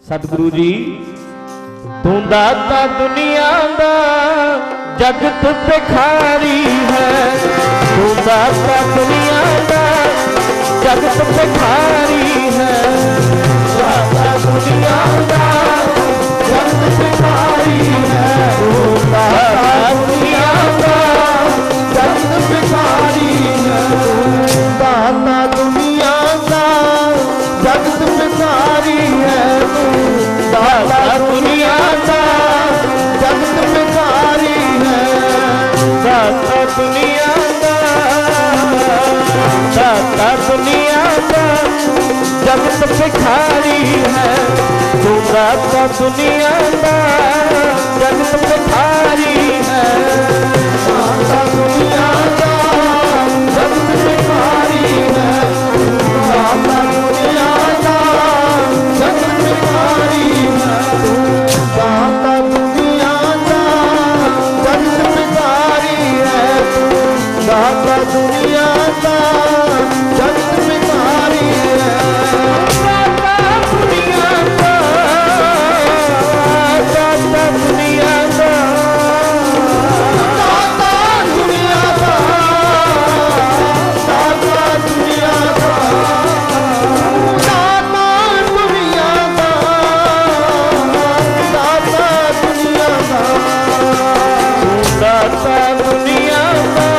सतगुरु जी तू दाता दुनिया दा जगत भिखारी है, तू दाता दुनिया दा जगत भिखारी है, दाता दुनिया दा जगत भिखारी है, तू दाता दुनिया दा जगत भिखारी है, दाता दुनिया दा जगत भिखारी है, तू दाता दुनिया दा जगत भिखारी है, दाता दुनिया दा दाता दुनिया दा जगत भिखारी है, तू दाता दुनिया दा जगत भिखारी है, दाता दुनिया दा जगत भिखारी है, दाता दुनिया दा जगत भिखारी है, दाता दुनिया दा जगत भिखारी है, दाता दुनिया दा जगत भिखारी है, दाता दुनिया दा दाता दुनिया दा दाता दुनिया दा दाता दुनिया दा दाता दुनिया दा दाता दुनिया दा दाता दुनिया दा।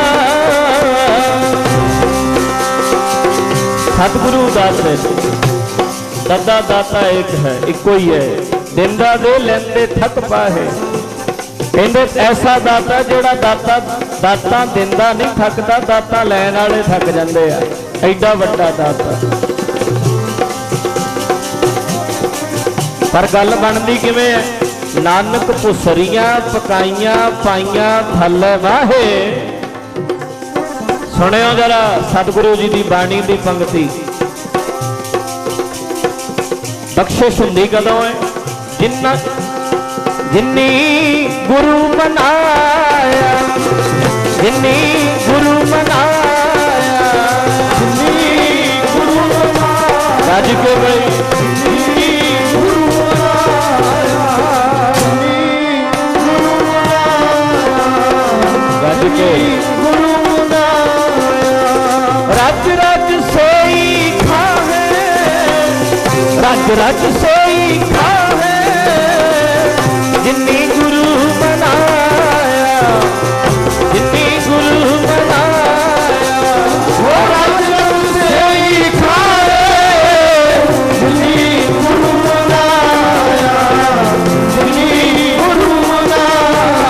सतगुरु दाते दाता दाता एक है, इको ही है, दिंदा दे लेंदे थक पाए, कहते ऐसा दाता जेड़ा दाता दाता दिंदा नहीं थकता, दाता लैन वाले थक जाते हैं, एडा वड्डा दाता। पर गल बनती किवें है, नानक पुसरियां पकाइयां पाइयां थल्ले वाहे। सुनियो जरा सतगुरु जी की बाणी की पंक्ति, बख्शिश हुंदी कदों है, जिन्ना जिन्नी गुरु मनाया, जिन्नी गुरु मनाया, जिन्नी गुरु मनाया, राज के भाई जिन्नी गुरु मनाया, जिन्नी गुरु मनाया, राज के गुरु मनाया, रज रज सोई खावे, रज रज सोई खावे, जिन्नी गुरु मनाया, जिन्नी गुरु मनाया, वो रज रज सोई खावे, जिन्नी गुरु मनाया, जिन्नी गुरु मनाया,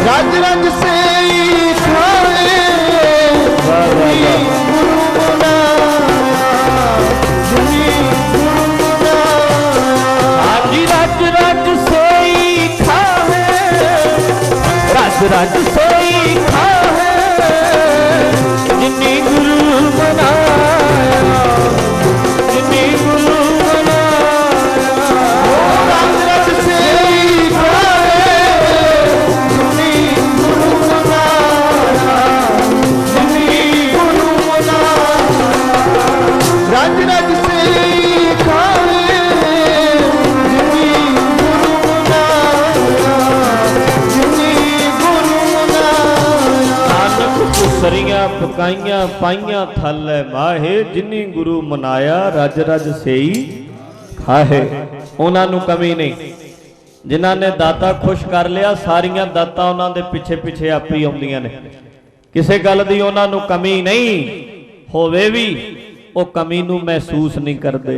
रज रज सोई खावे, जिन्नी गुरु मनाया, जिन्नी गुरु मनाया, हाजी रज रज सोई खावे, रज रज सोई खावे, जिन्नी गुरु मनाया, जिन्नी गुरु मनाया, रज रज सोई खावे, जिन्नी गुरु मनाया, जिन्नी गुरु मनाया, रज रज सोई खावे, जिन्नी गुरु मनाया, जिन्नी गुरु मनाया, नानक पुसरियां पकाइयां पाइयां थल्ले माहे, जिन्नी गुरु मनाया, रज रज सेई खाहे। उन्हां नूं कमी नहीं, जिन्हां ने दाता खुश कर लिया, सारियां दाता उन्हां दे पिछे पिछे आप ही आउंदियां ने, किसे गल दी उन्हां नूं कमी नहीं होवे भी वो कमी नूं महसूस नहीं करते।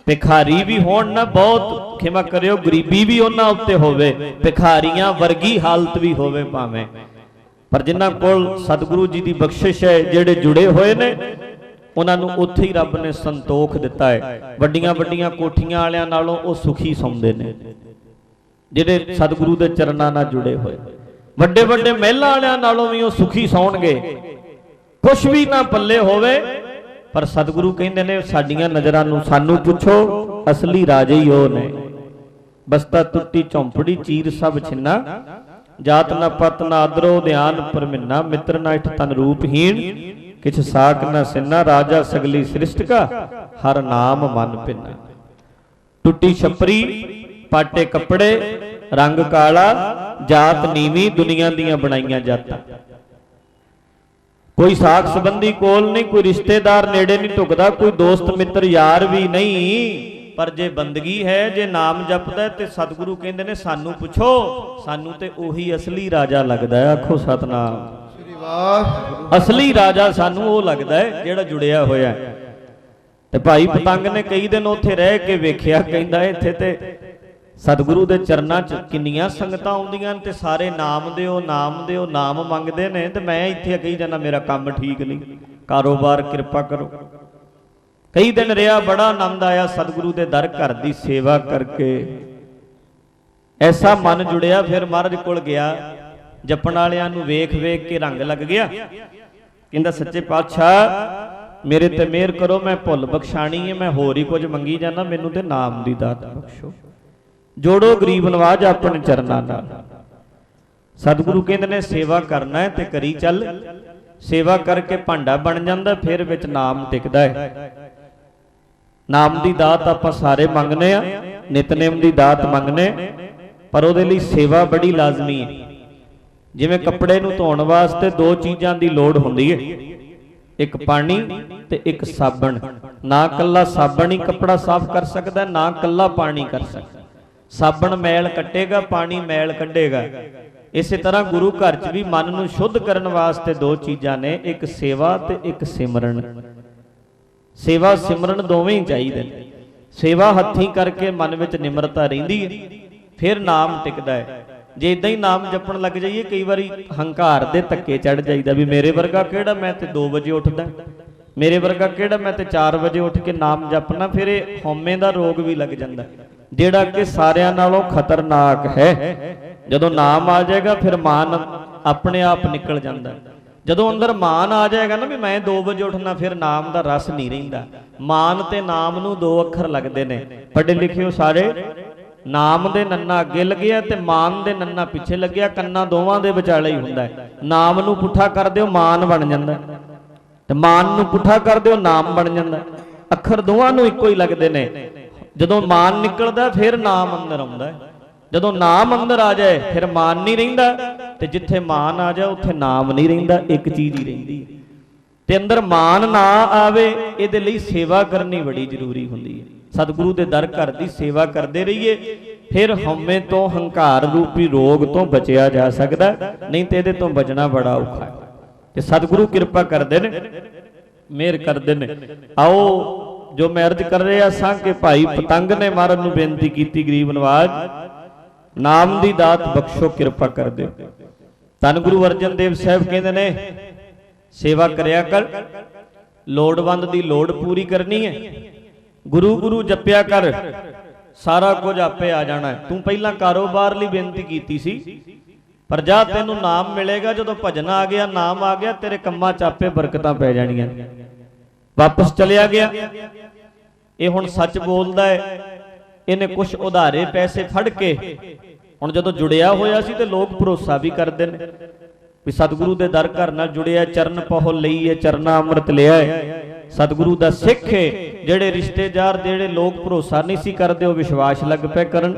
भिखारी भी होण ना, बहुत खिमा करियो, गरीबी भी उन्हां उत्ते होवे, भिखारियां वर्गी हालत भी होवे भावें, पर जिन्हां कोल सतगुरु जी की बख्शिश है, जेड़े जुड़े हुए ने उन्हां नूं उत्थे ही रब ने संतोख दिता है। वड्डियां वड्डियां कोठियां वालियां नालों वो सुखी सौंदे ने जेड़े सतगुरु दे चरनां नाल जुड़े होए, वड्डे वड्डे महलां वालियां नालों भी वो सुखी सौणगे, कुछ भी ना पल्ले होवे, पर सतगुरु कहंदे ने साडियां नज़रां नूं सानू पुछो, असली राजे ही वो ने। बस्ता टुट्टी झौंपड़ी चीर सब छिन्ना, जात ना पत ना आदरो ध्यान परमिन्ना, मित्र ना इठ तन रूपहीन, किछ साक न सिन्ना, राजा सगली सृष्ट का हर नाम मन पिना। टुट्टी छपरी पाटे कपड़े रंग काला, जात नीवी दुनिया दियां बनाईयां जातां। कोई साख संबंधी कोल नहीं, कोई रिश्तेदार नेड़े नहीं ढुकदा, कोई दोस्त मित्र यार भी नहीं। पर जे बंदगी है, जे नाम जपदा ते सतगुरु कहंदे ने सानू पुछो, सानू ते ओही असली राजा लगदा है। आखो सतनाम श्री वाह। असली राजा सानू वो लगदा है जेड़ा जुड़िया होया है। ते भाई पतंग ने कई दिन उत्थे रह के वेखिया, कहंदा इत्थे ते सतगुरु दे चरनां च किन्नियां संगतां आउंदियां ते सारे नाम दिओ नाम दिओ नाम मंगदे ने, ते मैं इत्थे कही जाना मेरा काम ठीक नहीं, कारोबार किरपा करो। कई दिन रहा, बड़ा आनंद आया सतगुरु दे दर घर दी सेवा करके, ऐसा मन जुड़िया। फिर महाराज कोल गया, जपण वालियां नूं वेख वेख के रंग लग गया। कहंदा सच्चे पातशाह मेरे ते मेहर करो, मैं भुल बख्शाणी है, मैं होर ही कुछ मंगी जाना, मैनूं ते नाम दी दात बख्शो। जोड़ो गरीब नवाज अपने चरनां नाल। सतगुरु कहंदे ने सेवा करना है ते करी चल, सेवा करके भांडा बन जांदा, फिर विच नाम टिकदा है। नाम दी दात आपां सारे मंगने आ, नितनेम दी दात मंगने, पर उहदे लई सेवा बड़ी लाजमी है। जिवें कपड़े नूं धोण वास्ते दो चीज़ां दी लोड़ हुंदी है, एक पानी ते एक साबण। ना कल्ला साबण ही कपड़ा साफ कर सकदा, ना कल्ला पानी कर सकदा। साबण मैल कट्टेगा, पानी मैल कढ़ेगा। इसे तरह गुरु घर च भी मन नूं शुद्ध करन वास्ते दो चीज़ां ने, एक सेवा ते एक सिमरन। सेवा सिमरन दोवें ही चाहिए। सेवा हत्थीं करके मन विच निमरता रहिंदी है, फिर नाम टिकदा है। जे इदां ही नाम जपण लग जाइए, कई बारी हंकार दे धक्के चढ़ जाईदा भी मेरे वर्गा किहड़ा, मैं ते 2 वजे उठदा, मेरे वर्गा किहड़ा, मैं ते 4 वजे उठ के नाम जपना। फिर हौमे दा रोग भी लग जांदा, जेड़ा कि सारियां नालों खतरनाक है। जदों नाम आ जाएगा फिर मान अपने आप निकल जाता। जदों अंदर मान आ जाएगा ना भी मैं 2 वजे उठना, फिर नाम का रस नहीं रहिंदा। मान ते नाम नूं 2 अखर लगते हैं। पढ़े लिखे हो सारे, नाम दे नन्ना अगे लग्या ते मान दे नन्ना पिछे लग्या, कन्ना दोवां दे विचाले ही हुंदा है। नाम नूं पुठा कर दिओ मान बन जांदा, ते मान नूं पुठा कर दिओ नाम बन जांदा। अखर दोवां नूं इक्को ही लगते हैं। जदों मान निकलदा फिर नाम अंदर आउंदा है, जदों नाम अंदर आ जाए फिर मान नहीं रहिंदा, ते जिथे मान आ जाए उत्थे नाम नहीं रहिंदा, एक चीज ही रहिंदी। ते अंदर मान ना आवे, इहदे लई सेवा करनी बड़ी जरूरी हुंदी है। सतगुरु दे दर घर दी सेवा करते रहिए, फिर हमें तो हंकार रूपी रोग तो बचिया जा सकदा, नहीं तो इहदे तो बचना बड़ा औखा है। ते सतगुरु किरपा करदे ने, मेहर करदे ने। आओ जो मैं अर्ज कर रहा सा कि भाई पतंग ने महाराज नूं बेनती की, गरीब नवाज नाम दी दात बख्शो, किरपा कर दे। धन गुरु अर्जन देव साहब कहते ने सेवा करया कर, लोड़वंद दी लोड़ पूरी करनी है, गुरु गुरु जपिया कर, सारा कुछ आपे आ जाना है। तू पहला कारोबार लई बेनती की सी, पर जा तेनू नाम मिलेगा, जदों भजन आ गया, नाम आ गया, तेरे कम्मां च आपे बरकतां पै जाणियां। वापस चलिया गया, ये हुण सच बोलदा है। इन्हें कुछ उधारे पैसे फड़ के हुण जदों जुड़िया होया सी ते लोग भरोसा भी करदे ने भी सतगुरु दे दर घर नाल जुड़िया, चरण पहो लई है, चरना अमृत लिया है, सतगुरु दा सिख है। जेड़े रिश्तेदार जेड़े लोग भरोसा नहीं सी करदे, वो विश्वास लग पे करन।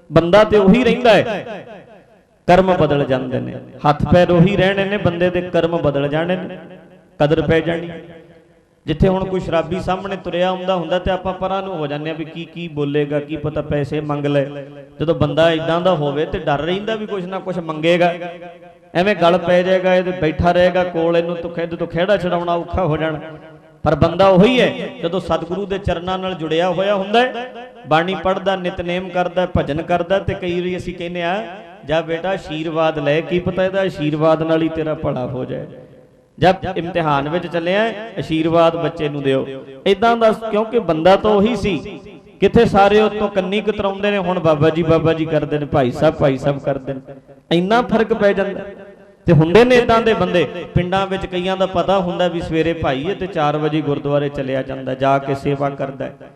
बंदा ते उही रहिंदा है, कर्म बदल जांदे ने। हथ पैर उही रहने ने, बंदे दे कर्म बदल जाने ने, कदर पै जानी। जिथे हुण कोई शराबी सामने तुरिया आउंदा हुंदा ते आपां परां नूं हो जांदे आ भी की बोलेगा, की पता पैसे मंग ले। जदों बंदा इदां दा होवे ते डर रहिंदा भी कुछ ना कुछ मंगेगा, एवें गल पै जाएगा, ये बैठा रहेगा कोल, इहनूं तो खेड़ा छड़ाउणा औखा हो जाना। पर बंदा उही है जदों सतगुरु दे चरनां नाल जुड़िया होया हुंदा है, बाणी पढ़दा, नितनेम करदा, भजन करदा, ते कई वारी असीं कहने आ जा बेटा आशीर्वाद ले, की पता इहदा आशीर्वाद नाल ही तेरा भला हो जाए। जब इम्तिहान विच चलिया आशीर्वाद बच्चे नूं दिओ, इदां दा, क्योंकि बंदा तो उही सी। किथे सारे उत्तों कन्नी कतराउंदे ने, हुण बाबा जी करदे ने, भाई साहब करदे ने, इन्ना फर्क पै जांदा। ते हुंदे ने इदां दे बंदे पिंडां विच, कईयां दा पता हुंदा भी सवेरे भाई है ते 4 वजे गुरुद्वारे चलिया जांदा, जाके सेवा करदा है।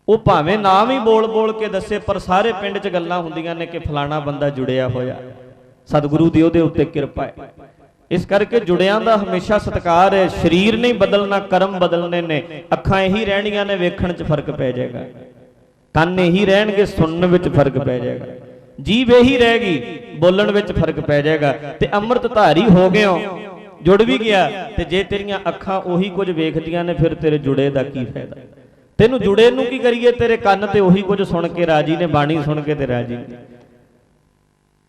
वो भावें नाम ही बोल बोल के दसे, पर सारे पिंड च गल्लां हुंदियां ने कि फलाना बंदा जुड़िया होया, सतगुरु दी उहदे उत्ते किरपा है। इस करके जुड़ियां दा हमेशा सत्कार है। शरीर नहीं बदलना, कर्म बदलने ने। अखां यही रहणियां ने, वेखण च फर्क पै जाएगा। ਕੰਨ ਇਹੀ ਰਹਿਣਗੇ, ਸੁਣਨ ਵਿੱਚ ਫਰਕ ਪੈ ਜਾਏਗਾ। ਜੀਭ ਇਹੀ ਰਹੇਗੀ, ਬੋਲਣ ਵਿੱਚ ਫਰਕ ਪੈ ਜਾਏਗਾ। ਤੇ ਅੰਮ੍ਰਿਤ ਧਾਰੀ ਹੋ ਗਏ ਹੋ, ਜੁੜ ਵੀ ਗਿਆ। ਤੇ ਜੇ ਤੇਰੀਆਂ ਅੱਖਾਂ ਉਹੀ ਕੁਝ ਵੇਖਦੀਆਂ ਨੇ, ਫਿਰ ਤੇਰੇ ਜੁੜੇ ਦਾ ਕੀ ਫਾਇਦਾ? ਤੈਨੂੰ ਜੁੜੇ ਨੂੰ ਕੀ ਕਰੀਏ? ਤੇਰੇ ਕੰਨ ਤੇ ਉਹੀ ਕੁਝ ਸੁਣ ਕੇ ਰਾਜੀ ਨੇ, ਬਾਣੀ ਸੁਣ ਕੇ ਤੇ ਰਾਜੀ ਨੇ।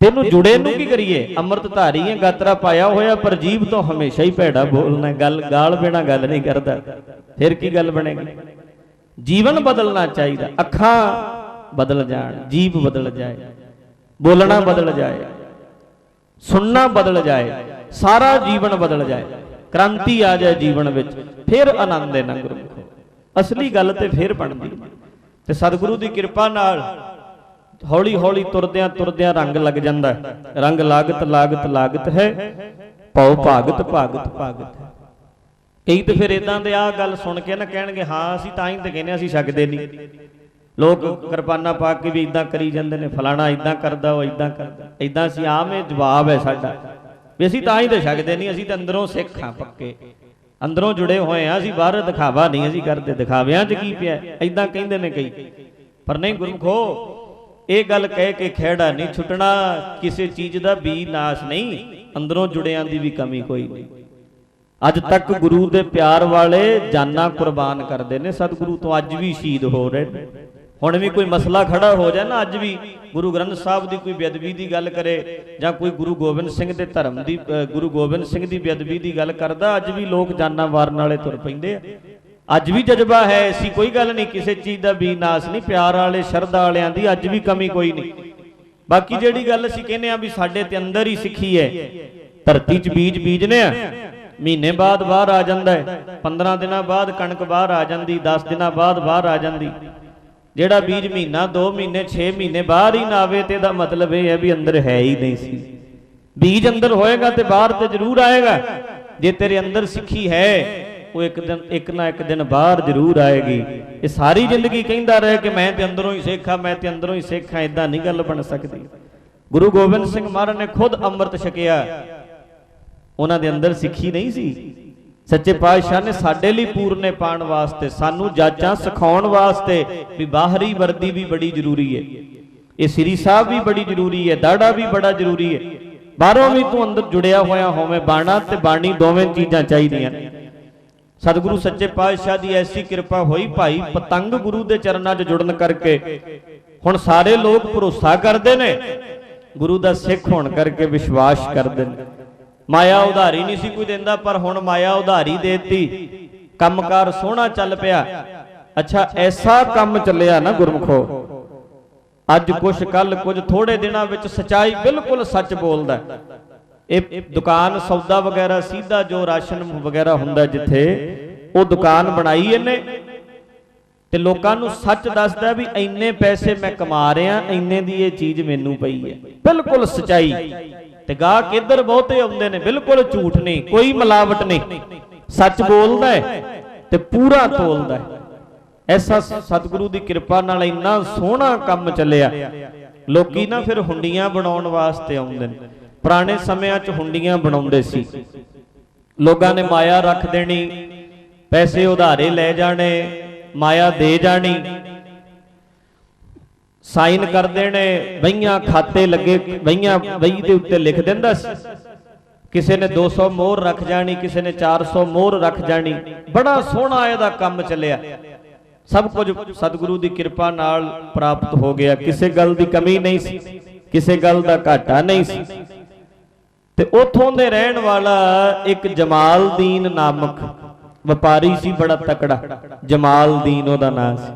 ਤੈਨੂੰ ਜੁੜੇ ਨੂੰ ਕੀ ਕਰੀਏ? ਅੰਮ੍ਰਿਤ ਧਾਰੀ ਹੈ, ਗਾਤਰਾ ਪਾਇਆ ਹੋਇਆ, ਪਰ ਜੀਭ ਤੋਂ ਹਮੇਸ਼ਾ ਹੀ ਭੈੜਾ ਬੋਲਣਾ। ਗਾਲ ਬਿਨਾ ਗੱਲ ਨਹੀਂ ਕਰਦਾ, ਫਿਰ ਕੀ ਗੱਲ ਬਣੇਗੀ? ਜੀਵਨ ਬਦਲਣਾ ਚਾਹੀਦਾ। ਅੱਖਾਂ ਬਦਲ ਜਾਣ, ਜੀਭ ਬਦਲ ਜਾਏ, ਬੋਲਣਾ ਬਦਲ ਜਾਏ, ਸੁਣਨਾ ਬਦਲ ਜਾਏ, ਸਾਰਾ ਜੀਵਨ ਬਦਲ ਜਾਏ, ਕ੍ਰਾਂਤੀ ਆ ਜਾਏ ਜੀਵਨ ਵਿੱਚ, ਫਿਰ ਆਨੰਦ ਹੈ ਨਾ ਗੁਰਮੁਖੋ। ਅਸਲੀ ਗੱਲ ਤੇ ਫਿਰ ਬਣਦੀ। ਤੇ ਸਤਿਗੁਰੂ ਦੀ ਕਿਰਪਾ ਨਾਲ ਹੌਲੀ ਹੌਲੀ ਤੁਰਦਿਆਂ ਤੁਰਦਿਆਂ ਰੰਗ ਲੱਗ ਜਾਂਦਾ। ਰੰਗ ਲਾਗਤ ਲਾਗਤ ਲਾਗਤ ਹੈ, ਭਉ ਭਾਗਤ ਭਾਗਤ ਭਾਗਤ ਹੈ। ਕਈ ਤੇ ਫਿਰ ਇਦਾਂ ਦੇ ਆਹ ਗੱਲ ਸੁਣ ਕੇ ਨਾ ਕਹਿਣਗੇ, ਹਾਂ ਅਸੀਂ ਤਾਂ ਹੀ ਤਾਂ ਕਹਿੰਦੇ ਅਸੀਂ ਛਕਦੇ ਨਹੀਂ। ਲੋਕ ਕਿਰਪਾਨਾਂ ਪਾ ਕੇ ਵੀ ਇਦਾਂ ਕਰੀ ਜਾਂਦੇ ਨੇ, ਫਲਾਣਾ ਇਦਾਂ ਕਰਦਾ, ਉਹ ਇਦਾਂ ਕਰਦਾ, ਇਦਾਂ। ਅਸੀਂ ਆਮ ਇਹ ਜਵਾਬ ਹੈ ਸਾਡਾ ਵੀ ਅਸੀਂ ਤਾਂ ਹੀ ਤਾਂ ਛਕਦੇ ਨਹੀਂ, ਅਸੀਂ ਤਾਂ ਅੰਦਰੋਂ ਸਿੱਖ ਹਾਂ, ਪੱਕੇ ਅੰਦਰੋਂ ਜੁੜੇ ਹੋਏ ਆ, ਅਸੀਂ ਬਾਹਰ ਦਿਖਾਵਾ ਨਹੀਂ ਅਸੀਂ ਕਰਦੇ। ਦਿਖਾਵਿਆਂ 'ਚ ਕੀ ਪਿਆ, ਇਦਾਂ ਕਹਿੰਦੇ ਨੇ ਕਈ। ਪਰ ਨਹੀਂ ਗੁਰਮੁਖੋ, ਇਹ ਗੱਲ ਕਹਿ ਕੇ ਖਹਿੜਾ ਨਹੀਂ ਛੁੱਟਣਾ। ਕਿਸੇ ਚੀਜ਼ ਦਾ ਵੀ ਨਾਸ਼ ਨਹੀਂ, ਅੰਦਰੋਂ ਜੁੜਿਆਂ ਦੀ ਵੀ ਕਮੀ ਕੋਈ ਨਹੀਂ। ਅੱਜ ਤੱਕ ਗੁਰੂ ਦੇ ਪਿਆਰ ਵਾਲੇ ਜਾਨਾਂ ਕੁਰਬਾਨ ਕਰਦੇ ਨੇ ਸਤਿਗੁਰੂ ਤੋਂ, ਅੱਜ ਵੀ ਸ਼ਹੀਦ ਹੋ ਰਹੇ ਨੇ। ਹੁਣ ਵੀ ਕੋਈ ਮਸਲਾ ਖੜਾ ਹੋ ਜਾਏ ਨਾ, ਅੱਜ ਵੀ ਗੁਰੂ ਗ੍ਰੰਥ ਸਾਹਿਬ ਦੀ ਕੋਈ ਬੇਅਦਬੀ ਦੀ ਗੱਲ ਕਰੇ, ਜਾਂ ਕੋਈ ਗੁਰੂ ਗੋਬਿੰਦ ਸਿੰਘ ਦੇ ਧਰਮ ਦੀ, ਗੁਰੂ ਗੋਬਿੰਦ ਸਿੰਘ ਦੀ ਬੇਅਦਬੀ ਦੀ ਗੱਲ ਕਰਦਾ, ਅੱਜ ਵੀ ਲੋਕ ਜਾਨਾਂ ਮਾਰਨ ਵਾਲੇ ਤੁਰ ਪੈਂਦੇ ਆ। ਅੱਜ ਵੀ ਜਜ਼ਬਾ ਹੈ, ਐਸੀ ਕੋਈ ਗੱਲ ਨਹੀਂ, ਕਿਸੇ ਚੀਜ਼ ਦਾ ਵੀ ਨਾਸ ਨਹੀਂ। ਪਿਆਰ ਵਾਲੇ ਸ਼ਰਧਾ ਵਾਲਿਆਂ ਦੀ ਅੱਜ ਵੀ ਕਮੀ ਕੋਈ ਨਹੀਂ। ਬਾਕੀ ਜਿਹੜੀ ਗੱਲ ਅਸੀਂ ਕਹਿੰਦੇ ਆ ਵੀ ਸਾਡੇ ਤੇ ਅੰਦਰ ਹੀ ਸਿੱਖੀ ਹੈ, ਧਰਤੀ 'ਚ ਬੀਜ ਬੀਜਨੇ ਆ, ਮਹੀਨੇ ਬਾਅਦ ਬਾਹਰ ਆ ਜਾਂਦਾ ਹੈ, 15 ਦਿਨਾਂ ਬਾਅਦ ਕਣਕ ਬਾਹਰ ਆ ਜਾਂਦੀ, 10 ਦਿਨਾਂ ਬਾਅਦ ਬਾਹਰ ਆ ਜਾਂਦੀ। ਜਿਹੜਾ ਬੀਜ ਮਹੀਨਾ 2 ਮਹੀਨੇ 6 ਮਹੀਨੇ ਬਾਹਰ ਹੀ ਨਾ ਆਵੇ, ਤੇ ਇਹਦਾ ਮਤਲਬ ਇਹ ਹੈ ਵੀ ਅੰਦਰ ਹੈ ਹੀ ਨਹੀਂ ਸੀ। ਬੀਜ ਅੰਦਰ ਹੋਏਗਾ ਤੇ ਬਾਹਰ ਤੇ ਜ਼ਰੂਰ ਆਏਗਾ। ਜੇ ਤੇਰੇ ਅੰਦਰ ਸਿੱਖੀ ਹੈ, ਉਹ ਇੱਕ ਨਾ ਇੱਕ ਦਿਨ ਬਾਹਰ ਜ਼ਰੂਰ ਆਏਗੀ। ਇਹ ਸਾਰੀ ਜ਼ਿੰਦਗੀ ਕਹਿੰਦਾ ਰਹੇ ਕਿ ਮੈਂ ਤੇ ਅੰਦਰੋਂ ਹੀ ਸਿੱਖ ਹਾਂ, ਮੈਂ ਤੇ ਅੰਦਰੋਂ ਹੀ ਸਿੱਖ ਹਾਂ, ਇਦਾਂ ਨਹੀਂ ਗੱਲ ਬਣ ਸਕਦੀ। ਗੁਰੂ ਗੋਬਿੰਦ ਸਿੰਘ ਮਹਾਰਾਜ ਨੇ ਖੁਦ ਅੰਮ੍ਰਿਤ ਛਕਿਆ, ਉਹਨਾਂ ਦੇ ਅੰਦਰ ਸਿੱਖੀ ਨਹੀਂ ਸੀ। ਸੱਚੇ ਪਾਤਸ਼ਾਹ ਨੇ ਸਾਡੇ ਲਈ ਪੂਰਨੇ ਪਾਉਣ ਵਾਸਤੇ, ਸਾਨੂੰ ਜਾਚਾਂ ਸਿਖਾਉਣ ਵਾਸਤੇ ਵੀ ਬਾਹਰੀ ਵਰਦੀ ਵੀ ਬੜੀ ਜ਼ਰੂਰੀ ਹੈ, ਇਹ ਸ੍ਰੀ ਸਾਹਿਬ ਵੀ ਬੜੀ ਜ਼ਰੂਰੀ ਹੈ, ਦਾੜਾ ਵੀ ਬੜਾ ਜ਼ਰੂਰੀ ਹੈ। ਬਾਹਰੋਂ ਵੀ ਤੂੰ ਅੰਦਰ ਜੁੜਿਆ ਹੋਇਆ ਹੋਵੇਂ, ਬਾਣਾ ਤੇ ਬਾਣੀ ਦੋਵੇਂ ਚੀਜ਼ਾਂ ਚਾਹੀਦੀਆਂ। ਸਤਿਗੁਰੂ ਸੱਚੇ ਪਾਤਸ਼ਾਹ ਦੀ ਐਸੀ ਕਿਰਪਾ ਹੋਈ, ਭਾਈ ਪਤੰਗ ਗੁਰੂ ਦੇ ਚਰਨਾਂ 'ਚ ਜੁੜਨ ਕਰਕੇ ਹੁਣ ਸਾਰੇ ਲੋਕ ਭਰੋਸਾ ਕਰਦੇ ਨੇ, ਗੁਰੂ ਦਾ ਸਿੱਖ ਹੋਣ ਕਰਕੇ ਵਿਸ਼ਵਾਸ ਕਰਦੇ ਨੇ। ਮਾਇਆ ਉਧਾਰੀ ਨਹੀਂ ਸੀ ਕੋਈ ਦਿੰਦਾ, ਪਰ ਹੁਣ ਮਾਇਆ ਉਧਾਰੀ ਦੇਤੀ, ਕੰਮਕਾਰ ਸੋਹਣਾ ਚੱਲ ਪਿਆ। ਅੱਛਾ, ਐਸਾ ਕੰਮ ਚੱਲਿਆ ਨਾ ਗੁਰਮੁਖੋ, ਅੱਜ ਕੁਛ ਕੱਲ ਕੁਝ, ਥੋੜੇ ਦਿਨਾਂ ਵਿੱਚ ਸਚਾਈ ਬਿਲਕੁਲ ਸੱਚ ਬੋਲਦਾ। ਇਹ ਦੁਕਾਨ ਸੌਦਾ ਵਗੈਰਾ ਸਿੱਧਾ ਜੋ ਰਾਸ਼ਨ ਵਗੈਰਾ ਹੁੰਦਾ ਜਿੱਥੇ, ਉਹ ਦੁਕਾਨ ਬਣਾਈ ਇਹਨੇ ਤੇ ਲੋਕਾਂ ਨੂੰ ਸੱਚ ਦੱਸਦਾ ਵੀ ਇੰਨੇ ਪੈਸੇ ਮੈਂ ਕਮਾ ਰਿਹਾ, ਇੰਨੇ ਦੀ ਇਹ ਚੀਜ਼ ਮੈਨੂੰ ਪਈ ਹੈ, ਬਿਲਕੁਲ ਸਚਾਈ। ਤੇ ਗਾਹਕ ਇੱਧਰ ਬਹੁਤੇ ਆਉਂਦੇ ਨੇ, ਬਿਲਕੁਲ ਝੂਠ ਨਹੀਂ, ਕੋਈ ਮਿਲਾਵਟ ਨਹੀਂ, ਸੱਚ ਬੋਲਦਾ ਹੈ ਤੇ ਪੂਰਾ ਤੋਲਦਾ ਹੈ। ਐਸਾ ਸਤਿਗੁਰੂ ਦੀ ਕਿਰਪਾ ਨਾਲ ਇੰਨਾ ਸੋਹਣਾ ਕੰਮ ਚੱਲਿਆ। ਲੋਕੀ ਨਾ ਫਿਰ ਹੁੰਡੀਆਂ ਬਣਾਉਣ ਵਾਸਤੇ ਆਉਂਦੇ ਨੇ। ਪੁਰਾਣੇ ਸਮਿਆਂ 'ਚ ਹੁੰਡੀਆਂ ਬਣਾਉਂਦੇ ਸੀ, ਲੋਕਾਂ ਨੇ ਮਾਇਆ ਰੱਖ ਦੇਣੀ, ਪੈਸੇ ਉਧਾਰੇ ਲੈ ਜਾਣੇ, ਮਾਇਆ ਦੇ ਜਾਣੀ, ਸਾਈਨ ਕਰ ਦੇਣੇ, ਵਹੀਆਂ ਖਾਤੇ ਲੱਗੇ, ਵਹੀਆਂ ਵਹੀ ਦੇ ਉੱਤੇ ਲਿਖ ਦਿੰਦਾ ਸੀ। ਕਿਸੇ ਨੇ 200 ਮੋਹਰ ਰੱਖ ਜਾਣੀ, ਕਿਸੇ ਨੇ 400 ਮੋਹਰ ਰੱਖ ਜਾਣੀ। ਬੜਾ ਸੋਹਣਾ ਇਹਦਾ ਕੰਮ ਚੱਲਿਆ। ਸਭ ਕੁਝ ਸਤਿਗੁਰੂ ਦੀ ਕਿਰਪਾ ਨਾਲ ਪ੍ਰਾਪਤ ਹੋ ਗਿਆ, ਕਿਸੇ ਗੱਲ ਦੀ ਕਮੀ ਨਹੀਂ ਸੀ, ਕਿਸੇ ਗੱਲ ਦਾ ਘਾਟਾ ਨਹੀਂ ਸੀ। ਤੇ ਉਥੋਂ ਦੇ ਰਹਿਣ ਵਾਲਾ ਇੱਕ ਜਮਾਲਦੀਨ ਨਾਮਕ ਵਪਾਰੀ ਸੀ, ਬੜਾ ਤਕੜਾ, ਜਮਾਲਦੀਨ ਉਹਦਾ ਨਾਮ ਸੀ।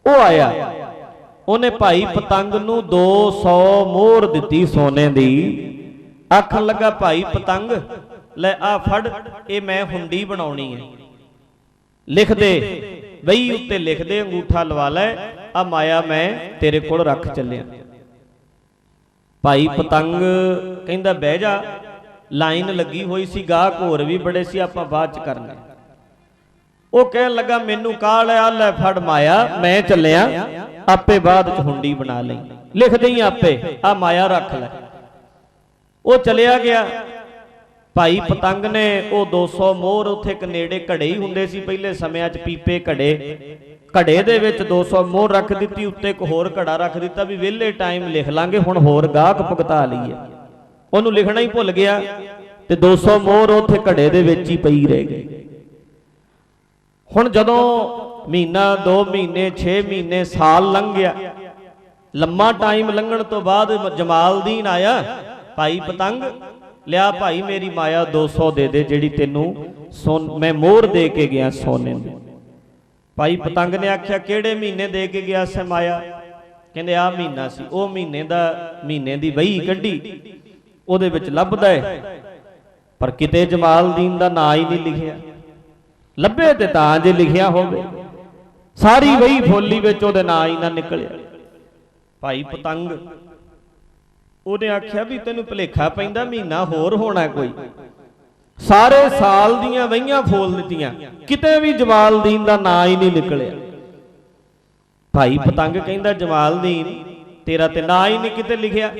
ਉਹ ਆਇਆ, ਉਹਨੇ ਭਾਈ ਪਤੰਗ ਨੂੰ 200 ਮੋਹਰ ਦਿੱਤੀ ਸੋਨੇ ਦੀ। ਆਖਣ ਲੱਗਾ, ਭਾਈ ਪਤੰਗ ਲੈ ਆ ਫੜ, ਇਹ ਮੈਂ ਹੁੰਡੀ ਬਣਾਉਣੀ ਹੈ, ਲਿਖ ਦੇ, ਵਹੀ ਉੱਤੇ ਲਿਖ ਦੇ, ਅੰਗੂਠਾ ਲਵਾ ਲੈ, ਆ ਮਾਇਆ ਮੈਂ ਤੇਰੇ ਕੋਲ ਰੱਖ ਚੱਲਿਆ। ਭਾਈ ਪਤੰਗ ਕਹਿੰਦਾ ਬਹਿ ਜਾ, ਲਾਈਨ ਲੱਗੀ ਹੋਈ ਸੀ, ਗਾਹਕ ਹੋਰ ਵੀ ਬੜੇ ਸੀ, ਆਪਾਂ ਬਾਅਦ ਚ ਕਰਨਾ। ਉਹ ਕਹਿਣ ਲੱਗਾ, ਮੈਨੂੰ ਕਾਹਲ ਆ, ਲੈ ਫੜ ਮਾਇਆ, ਮੈਂ ਚੱਲਿਆ, ਆਪੇ ਬਾਅਦ ਚ ਹੁੰਡੀ ਬਣਾ ਲਈ, ਲਿਖ ਦੇਈ ਆਪੇ, ਆ ਮਾਇਆ ਰੱਖ ਲੈ। ਉਹ ਚਲਿਆ ਗਿਆ। ਭਾਈ ਪਤੰਗ ਨੇ ਉਹ 200 ਮੋਹਰ ਉੱਥੇ ਇੱਕ ਨੇੜੇ ਘੜੇ ਹੀ ਹੁੰਦੇ ਸੀ ਪਹਿਲੇ ਸਮਿਆਂ 'ਚ, ਪੀਪੇ ਘੜੇ ਦੇ ਵਿੱਚ 200 ਮੋਹਰ ਰੱਖ ਦਿੱਤੀ, ਉੱਤੇ ਇੱਕ ਹੋਰ ਘੜਾ ਰੱਖ ਦਿੱਤਾ ਵੀ ਵਿਹਲੇ ਟਾਈਮ ਲਿਖ ਲਾਂਗੇ, ਹੁਣ ਹੋਰ ਗਾਹਕ ਭੁਗਤਾ ਲਈਏ। ਉਹਨੂੰ ਲਿਖਣਾ ਹੀ ਭੁੱਲ ਗਿਆ ਤੇ 200 ਮੋਹਰ ਉੱਥੇ ਘੜੇ ਦੇ ਵਿੱਚ ਹੀ ਪਈ ਰਹਿ ਗਈ। ਹੁਣ ਜਦੋਂ ਮਹੀਨਾ 2 ਮਹੀਨੇ 6 ਮਹੀਨੇ ਸਾਲ ਲੰਘ ਗਿਆ, ਲੰਮਾ ਟਾਈਮ ਲੰਘਣ ਤੋਂ ਬਾਅਦ ਜਮਾਲਦੀਨ ਆਇਆ, ਭਾਈ ਪਤੰਗ ਲਿਆ ਭਾਈ ਮੇਰੀ ਮਾਇਆ 200 ਦੇ ਦੇ ਜਿਹੜੀ ਤੈਨੂੰ ਮੈਂ ਮੋਹਰ ਦੇ ਕੇ ਗਿਆ ਸੋਨੇ ਦੀ। ਭਾਈ ਪਤੰਗ ਨੇ ਆਖਿਆ ਕਿਹੜੇ ਮਹੀਨੇ ਦੇ ਕੇ ਗਿਆ ਸੀ ਮਾਇਆ? ਕਹਿੰਦੇ ਆ ਮਹੀਨਾ ਸੀ। ਉਹ ਮਹੀਨੇ ਦੀ ਵਹੀ ਕੱਢੀ, ਉਹਦੇ ਵਿੱਚ ਲੱਭਦਾ ਹੈ ਪਰ ਕਿਤੇ ਜਮਾਲਦੀਨ ਦਾ ਨਾਂ ਹੀ ਨਹੀਂ ਲਿਖਿਆ। ਲੱਭੇ ਤੇ ਤਾਂ ਜੇ ਲਿਖਿਆ ਹੋਵੇ, ਸਾਰੀ ਵਹੀ ਫੋਲੀ ਵਿੱਚ ਉਹਦੇ ਨਾਂ ਹੀ ਨਾ ਨਿਕਲਿਆ। ਭਾਈ ਪਤੰਗ ਉਹਨੇ ਆਖਿਆ ਵੀ ਤੈਨੂੰ ਭੁਲੇਖਾ ਪੈਂਦਾ, ਮਹੀਨਾ ਹੋਰ ਹੋਣਾ ਕੋਈ। ਸਾਰੇ ਸਾਲ ਦੀਆਂ ਵਹੀਆਂ ਫੋਲ ਦਿੱਤੀਆਂ, ਕਿਤੇ ਵੀ ਜਮਾਲਦੀਨ ਦਾ ਨਾਂ ਹੀ ਨਹੀਂ ਨਿਕਲਿਆ। ਭਾਈ ਪਤੰਗ ਕਹਿੰਦਾ ਜਮਾਲਦੀਨ ਤੇਰਾ ਤੇ ਨਾਂ ਹੀ ਨਹੀਂ ਕਿਤੇ ਲਿਖਿਆ,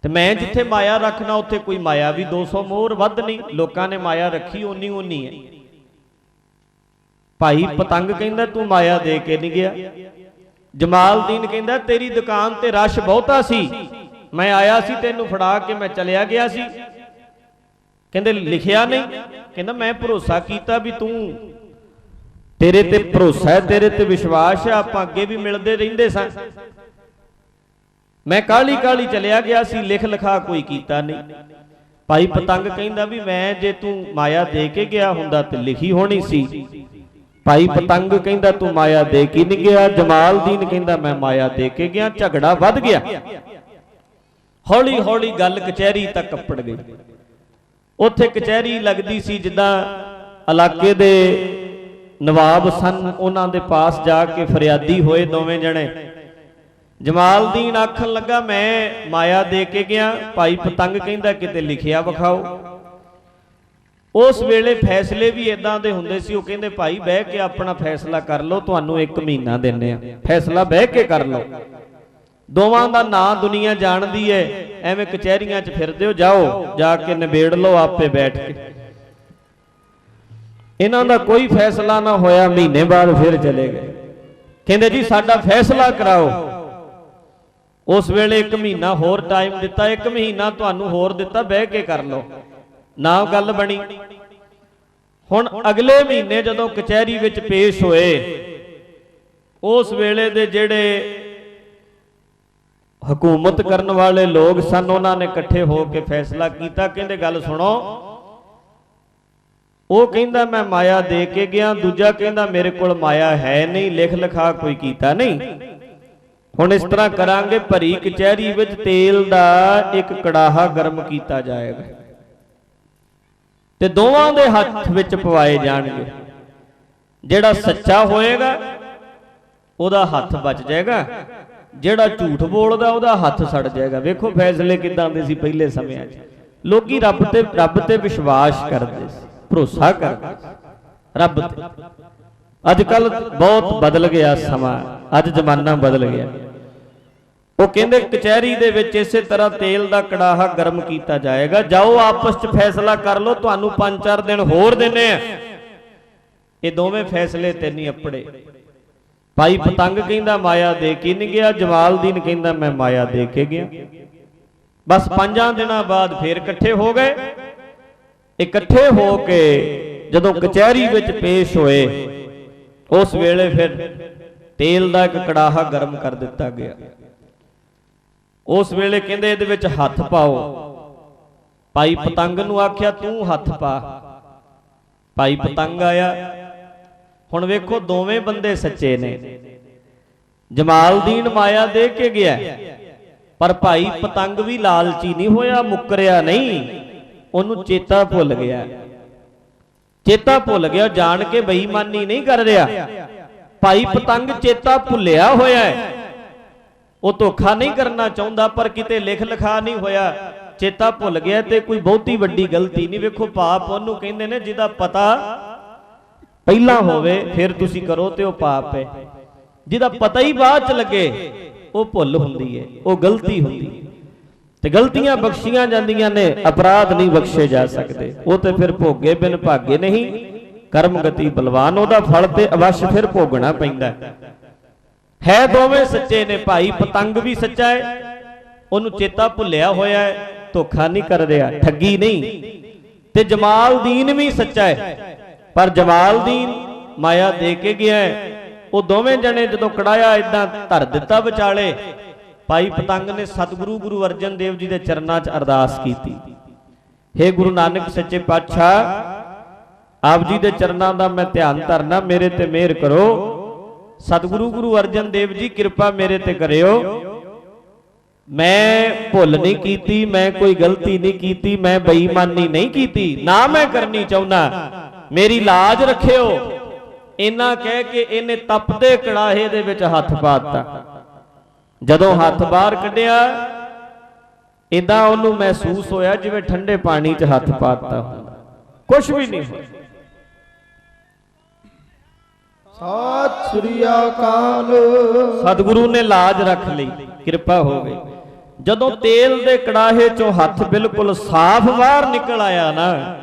ਤੇ ਮੈਂ ਜਿੱਥੇ ਮਾਇਆ ਰੱਖਣਾ ਉੱਥੇ ਕੋਈ ਮਾਇਆ ਵੀ 200 ਮੋਹਰ ਵੱਧ ਨਹੀਂ, ਲੋਕਾਂ ਨੇ ਮਾਇਆ ਰੱਖੀ ਓਨੀ ਹੈ। ਭਾਈ ਪਤੰਗ ਕਹਿੰਦਾ ਤੂੰ ਮਾਇਆ ਦੇ ਕੇ ਨਹੀਂ ਗਿਆ। ਜਮਾਲਦੀਨ ਕਹਿੰਦਾ ਤੇਰੀ ਦੁਕਾਨ ਤੇ ਰਸ਼ ਬਹੁਤਾ ਸੀ, ਮੈਂ ਆਇਆ ਸੀ ਤੈਨੂੰ ਫੜਾ ਕੇ ਮੈਂ ਚਲਿਆ ਗਿਆ ਸੀ। ਕਹਿੰਦੇ ਲਿਖਿਆ ਨਹੀਂ। ਕਹਿੰਦਾ ਮੈਂ ਭਰੋਸਾ ਕੀਤਾ ਵੀ ਤੂੰ, ਤੇਰੇ ਤੇ ਭਰੋਸਾ ਹੈ, ਤੇਰੇ ਤੇ ਵਿਸ਼ਵਾਸ ਹੈ, ਆਪਾਂ ਅੱਗੇ ਵੀ ਮਿਲਦੇ ਰਹਿੰਦੇ ਸਾਂ, ਮੈਂ ਕਾਹਲੀ ਕਾਹਲੀ ਚਲਿਆ ਗਿਆ ਸੀ, ਲਿਖ ਲਿਖਾ ਕੋਈ ਕੀਤਾ ਨਹੀਂ। ਭਾਈ ਪਤੰਗ ਕਹਿੰਦਾ ਵੀ ਮੈਂ ਜੇ ਤੂੰ ਮਾਇਆ ਦੇ ਕੇ ਗਿਆ ਹੁੰਦਾ ਤੇ ਲਿਖੀ ਹੋਣੀ ਸੀ। ਭਾਈ ਪਤੰਗ ਕਹਿੰਦਾ ਤੂੰ ਮਾਇਆ ਦੇ ਕੇ ਨਹੀਂ ਗਿਆ। ਜਮਾਲਦੀਨ ਕਹਿੰਦਾ ਮੈਂ ਮਾਇਆ ਦੇ ਕੇ ਗਿਆ। ਝਗੜਾ ਵੱਧ ਗਿਆ, ਹੌਲੀ ਹੌਲੀ ਗੱਲ ਕਚਹਿਰੀ ਤੱਕ ਕੱਪੜ ਗਈ। ਉੱਥੇ ਕਚਹਿਰੀ ਲੱਗਦੀ ਸੀ, ਜਿੱਦਾਂ ਇਲਾਕੇ ਦੇ ਨਵਾਬ ਸਨ, ਉਹਨਾਂ ਦੇ ਪਾਸ ਜਾ ਕੇ ਫਰਿਆਦੀ ਹੋਏ ਦੋਵੇਂ ਜਣੇ। ਜਮਾਲਦੀਨ ਆਖਣ ਲੱਗਾ ਮੈਂ ਮਾਇਆ ਦੇ ਕੇ ਗਿਆ। ਭਾਈ ਪਤੰਗ ਕਹਿੰਦਾ ਕਿਤੇ ਲਿਖਿਆ ਵਿਖਾਓ। ਉਸ ਵੇਲੇ ਫੈਸਲੇ ਵੀ ਇਦਾਂ ਦੇ ਹੁੰਦੇ ਸੀ, ਉਹ ਕਹਿੰਦੇ ਭਾਈ ਬਹਿ ਕੇ ਆਪਣਾ ਫੈਸਲਾ ਕਰ ਲਓ, ਤੁਹਾਨੂੰ 1 ਮਹੀਨਾ ਦਿੰਨੇ ਆ, ਫੈਸਲਾ ਬਹਿ ਕੇ ਕਰ ਲਓ। ਦੋਵਾਂ ਦਾ ਨਾਂ ਦੁਨੀਆ ਜਾਣਦੀ ਹੈ, ਐਵੇਂ ਕਚਹਿਰੀਆਂ 'ਚ ਫਿਰਦੇ ਹੋ, ਜਾਓ ਜਾ ਕੇ ਨਿਬੇੜ ਲਓ ਆਪੇ ਬੈਠ ਕੇ। ਇਹਨਾਂ ਦਾ ਕੋਈ ਫੈਸਲਾ ਨਾ ਹੋਇਆ, ਮਹੀਨੇ ਬਾਅਦ ਫਿਰ ਚਲੇ ਗਏ। ਕਹਿੰਦੇ ਜੀ ਸਾਡਾ ਫੈਸਲਾ ਕਰਾਓ। ਉਸ ਵੇਲੇ 1 ਮਹੀਨਾ ਹੋਰ ਟਾਈਮ ਦਿੱਤਾ, 1 ਮਹੀਨਾ ਤੁਹਾਨੂੰ ਹੋਰ ਦਿੱਤਾ, ਬਹਿ ਕੇ ਕਰ ਲਓ। ਨਾ ਗੱਲ ਬਣੀ। ਹੁਣ ਅਗਲੇ ਮਹੀਨੇ ਜਦੋਂ ਕਚਹਿਰੀ ਵਿੱਚ ਪੇਸ਼ ਹੋਏ, ਉਸ ਵੇਲੇ ਦੇ ਜਿਹੜੇ ਹਕੂਮਤ ਕਰਨ ਵਾਲੇ ਲੋਕ ਸਨ, ਉਹਨਾਂ ਨੇ ਇਕੱਠੇ ਹੋ ਕੇ ਫੈਸਲਾ ਕੀਤਾ। ਕਹਿੰਦੇ ਗੱਲ ਸੁਣੋ, ਉਹ ਕਹਿੰਦਾ ਮੈਂ ਮਾਇਆ ਦੇ ਕੇ ਗਿਆ, ਦੂਜਾ ਕਹਿੰਦਾ ਮੇਰੇ ਕੋਲ ਮਾਇਆ ਹੈ ਨਹੀਂ, ਲਿਖ ਲਿਖਾ ਕੋਈ ਕੀਤਾ ਨਹੀਂ। ਹੁਣ ਇਸ ਤਰ੍ਹਾਂ ਕਰਾਂਗੇ, ਭਰੀ ਕਚਹਿਰੀ ਵਿੱਚ ਤੇਲ ਦਾ ਇੱਕ ਕੜਾਹਾ ਗਰਮ ਕੀਤਾ ਜਾਏਗਾ ਤੇ ਦੋਵਾਂ ਦੇ ਹੱਥ ਵਿੱਚ ਪਵਾਏ ਜਾਣਗੇ। ਜਿਹੜਾ ਸੱਚਾ ਹੋਏਗਾ ਉਹਦਾ ਹੱਥ ਬਚ ਜਾਏਗਾ, ਜਿਹੜਾ ਝੂਠ ਬੋਲਦਾ ਉਹਦਾ ਹੱਥ ਸੜ ਜਾਏਗਾ। ਵੇਖੋ ਫੈਸਲੇ ਕਿਦਾਂ ਦੇ ਸੀ ਪਹਿਲੇ ਸਮਿਆਂ 'ਚ। ਲੋਕੀ ਰੱਬ ਤੇ ਵਿਸ਼ਵਾਸ ਕਰਦੇ ਸੀ, ਭਰੋਸਾ ਕਰਦੇ ਰੱਬ ਤੇ। ਅੱਜ ਕੱਲ ਬਹੁਤ ਬਦਲ ਗਿਆ ਸਮਾਂ, ਅੱਜ ਜ਼ਮਾਨਾ ਬਦਲ ਗਿਆ। ਉਹ ਕਹਿੰਦੇ ਕਚਹਿਰੀ ਦੇ ਵਿੱਚ ਇਸੇ ਤਰ੍ਹਾਂ ਤੇਲ ਦਾ ਕੜਾਹਾ ਗਰਮ ਕੀਤਾ ਜਾਏਗਾ, ਜਾਓ ਆਪਸ 'ਚ ਫੈਸਲਾ ਕਰ ਲਓ, ਤੁਹਾਨੂੰ 5-4 ਦਿਨ ਹੋਰ ਦਿੰਨੇ ਆ। ਇਹ ਦੋਵੇਂ ਫੈਸਲੇ ਤੇ ਨਹੀਂ ਅਪੜੇ। ਭਾਈ ਪਤੰਗ ਕਹਿੰਦਾ ਮਾਇਆ ਦੇ ਕੇ ਨਹੀਂ ਗਿਆ, ਜਮਾਲਦੀਨ ਕਹਿੰਦਾ ਮੈਂ ਮਾਇਆ ਦੇ ਕੇ ਗਿਆ। ਬਸ 5 ਦਿਨਾਂ ਬਾਅਦ ਫੇਰ ਇਕੱਠੇ ਹੋ ਗਏ। ਇਕੱਠੇ ਹੋ ਕੇ ਜਦੋਂ ਕਚਹਿਰੀ ਵਿੱਚ ਪੇਸ਼ ਹੋਏ, ਉਸ ਵੇਲੇ ਫਿਰ ਤੇਲ ਦਾ ਇੱਕ ਕੜਾਹਾ ਗਰਮ ਕਰ ਦਿੱਤਾ ਗਿਆ। ਉਸ ਵੇਲੇ ਕਹਿੰਦੇ ਇਹਦੇ ਵਿੱਚ ਹੱਥ ਪਾਓ। ਭਾਈ ਪਤੰਗ ਨੂੰ ਆਖਿਆ ਤੂੰ ਹੱਥ ਪਾ। ਭਾਈ ਪਤੰਗ ਆਇਆ। ਹੁਣ ਵੇਖੋ ਦੋਵੇਂ ਬੰਦੇ ਸੱਚੇ ਨੇ। ਜਮਾਲਦੀਨ ਮਾਇਆ ਦੇ ਕੇ ਗਿਆ, ਪਰ ਭਾਈ ਪਤੰਗ ਵੀ ਲਾਲਚੀ ਨਹੀਂ ਹੋਇਆ, ਮੁੱਕਰਿਆ ਨਹੀਂ। ਉਹਨੂੰ ਚੇਤਾ ਭੁੱਲ ਗਿਆ, ਚੇਤਾ ਭੁੱਲ ਗਿਆ, ਜਾਣ ਕੇ ਬੇਈਮਾਨੀ ਨਹੀਂ ਕਰ ਰਿਹਾ। ਭਾਈ ਪਤੰਗ ਚੇਤਾ ਭੁੱਲਿਆ ਹੋਇਆ ਹੈ, ਉਹ ਧੋਖਾ ਨਹੀਂ ਕਰਨਾ ਚਾਹੁੰਦਾ, ਪਰ ਕਿਤੇ ਲਿਖ ਲਿਖਾ ਨਹੀਂ ਹੋਇਆ, ਚੇਤਾ ਭੁੱਲ ਗਿਆ ਤੇ ਕੋਈ ਬਹੁਤੀ ਵੱਡੀ ਗਲਤੀ ਨਹੀਂ। ਵੇਖੋ ਪਾਪ ਉਹਨੂੰ ਕਹਿੰਦੇ ਨੇ ਜਿਹਦਾ ਪਤਾ ਪਹਿਲਾਂ ਹੋਵੇ ਫਿਰ ਤੁਸੀਂ ਕਰੋ ਤੇ ਉਹ ਪਾਪ ਹੈ, ਜਿਹਦਾ ਪਤਾ ਹੀ ਬਾਅਦ ਚ ਲੱਗੇ ਉਹ ਭੁੱਲ ਹੁੰਦੀ ਹੈ, ਉਹ ਗਲਤੀ ਹੁੰਦੀ ਹੈ। ਤੇ ਗਲਤੀਆਂ ਬਖਸ਼ੀਆਂ ਜਾਂਦੀਆਂ ਨੇ, ਅਪਰਾਧ ਨਹੀਂ ਬਖਸ਼ੇ ਜਾ ਸਕਦੇ। ਉਹ ਤੇ ਫਿਰ ਭੋਗੇ ਬਿਨ ਭਾਗੇ ਨਹੀਂ, ਕਰਮ ਗਤੀ ਬਲਵਾਨ, ਉਹਦਾ ਫਲ ਤੇ ਅਵਸ਼ ਫਿਰ ਭੋਗਣਾ ਪੈਂਦਾ ਹੈ। ਦੋਵੇਂ ਸੱਚੇ ਨੇ, ਭਾਈ ਪਤੰਗ ਵੀ ਸੱਚਾ ਹੈ, ਉਹਨੂੰ ਚੇਤਾ ਭੁੱਲਿਆ ਹੋਇਆ ਹੈ, ਧੋਖਾ ਨਹੀਂ ਕਰ ਰਿਹਾ, ਠੱਗੀ ਨਹੀਂ। ਤੇ ਜਮਾਲਦੀਨ ਵੀ ਸੱਚਾ ਹੈ, ਪਰ ਜਮਾਲਦੀਨ ਮਾਇਆ ਦੇ ਕੇ ਗਿਆ ਹੈ। ਉਹ ਦੋਵੇਂ ਜਣੇ ਜਦੋਂ ਕੜਾਇਆ ਇਦਾਂ ਧਰ ਦਿੱਤਾ ਵਿਚਾਲੇ, ਭਾਈ ਪਤੰਗ ਨੇ ਸਤਿਗੁਰੂ ਗੁਰੂ ਅਰਜਨ ਦੇਵ ਜੀ ਦੇ ਚਰਨਾਂ 'ਚ ਅਰਦਾਸ ਕੀਤੀ, ਹੇ ਗੁਰੂ ਨਾਨਕ ਸੱਚੇ ਪਾਤਸ਼ਾਹ, ਆਪ ਜੀ ਦੇ ਚਰਨਾਂ ਦਾ ਮੈਂ ਧਿਆਨ ਧਰਨਾ, ਮੇਰੇ ਤੇ ਮਿਹਰ ਕਰੋ। ਸਤਿਗੁਰੂ ਗੁਰੂ ਅਰਜਨ ਦੇਵ ਜੀ ਕਿਰਪਾ ਮੇਰੇ ਤੇ ਕਰਿਓ, ਮੈਂ ਭੁੱਲ ਨਹੀਂ ਕੀਤੀ, ਮੈਂ ਕੋਈ ਗਲਤੀ ਨਹੀਂ ਕੀਤੀ, ਮੈਂ ਬੇਈਮਾਨੀ ਨਹੀਂ ਕੀਤੀ, ਨਾ ਮੈਂ ਕਰਨੀ ਚਾਹੁੰਦਾ, ਮੇਰੀ ਲਾਜ ਰੱਖਿਓ। ਇੰਨਾ ਕਹਿ ਕੇ ਇਹਨੇ ਤਪਦੇ ਕੜਾਹੇ ਦੇ ਵਿੱਚ ਹੱਥ ਪਾ ਦਿੱਤਾ। ਜਦੋਂ ਹੱਥ ਬਾਹਰ ਕੱਢਿਆ, ਇਦਾਂ ਉਹਨੂੰ ਮਹਿਸੂਸ ਹੋਇਆ ਜਿਵੇਂ ਠੰਡੇ ਪਾਣੀ 'ਚ ਹੱਥ ਪਾ ਦਿੱਤਾ ਹੁੰਦਾ, ਕੁਝ ਵੀ ਨਹੀਂ ਹੋਇਆ। ਸਤਿ ਸ੍ਰੀ ਅਕਾਲ। ਸਤਿਗੁਰੂ ਨੇ ਲਾਜ ਰੱਖ ਲਈ, ਕਿਰਪਾ ਹੋ ਗਈ। ਜਦੋਂ ਤੇਲ ਦੇ ਕੜਾਹੇ 'ਚੋਂ ਹੱਥ ਬਿਲਕੁਲ ਸਾਫ਼ ਬਾਹਰ ਨਿਕਲ ਆਇਆ ਨਾ,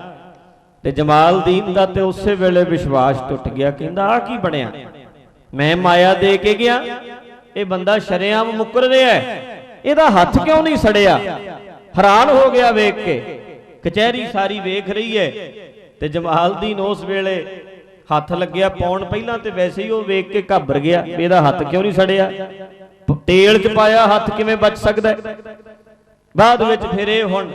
ਤੇ ਜਮਾਲਦੀਨ ਦਾ ਤੇ ਉਸੇ ਵੇਲੇ ਵਿਸ਼ਵਾਸ ਟੁੱਟ ਗਿਆ। ਕਹਿੰਦਾ ਆ ਕੀ ਬਣਿਆ, ਮੈਂ ਮਾਇਆ ਦੇ ਕੇ ਗਿਆ, ਇਹ ਬੰਦਾ ਸ਼ਰੇਆਮ ਮੁੱਕਰ ਰਿਹਾ ਹੈ, ਇਹਦਾ ਹੱਥ ਕਿਉਂ ਨਹੀਂ ਸੜਿਆ। ਹੈਰਾਨ ਹੋ ਗਿਆ ਵੇਖ ਕੇ, ਕਚਹਿਰੀ ਸਾਰੀ ਵੇਖ ਰਹੀ ਹੈ। ਤੇ ਜਮਾਲਦੀਨ ਉਸ ਵੇਲੇ ਹੱਥ ਲੱਗਿਆ ਪਾਉਣ, ਪਹਿਲਾਂ ਤੇ ਵੈਸੇ ਹੀ ਉਹ ਵੇਖ ਕੇ ਘਾਬਰ ਗਿਆ, ਇਹਦਾ ਹੱਥ ਕਿਉਂ ਨਹੀਂ ਸੜਿਆ, ਤੇਲ 'ਚ ਪਾਇਆ ਹੱਥ ਕਿਵੇਂ ਬਚ ਸਕਦਾ। ਬਾਅਦ ਵਿੱਚ ਫਿਰ ਇਹ ਹੁਣ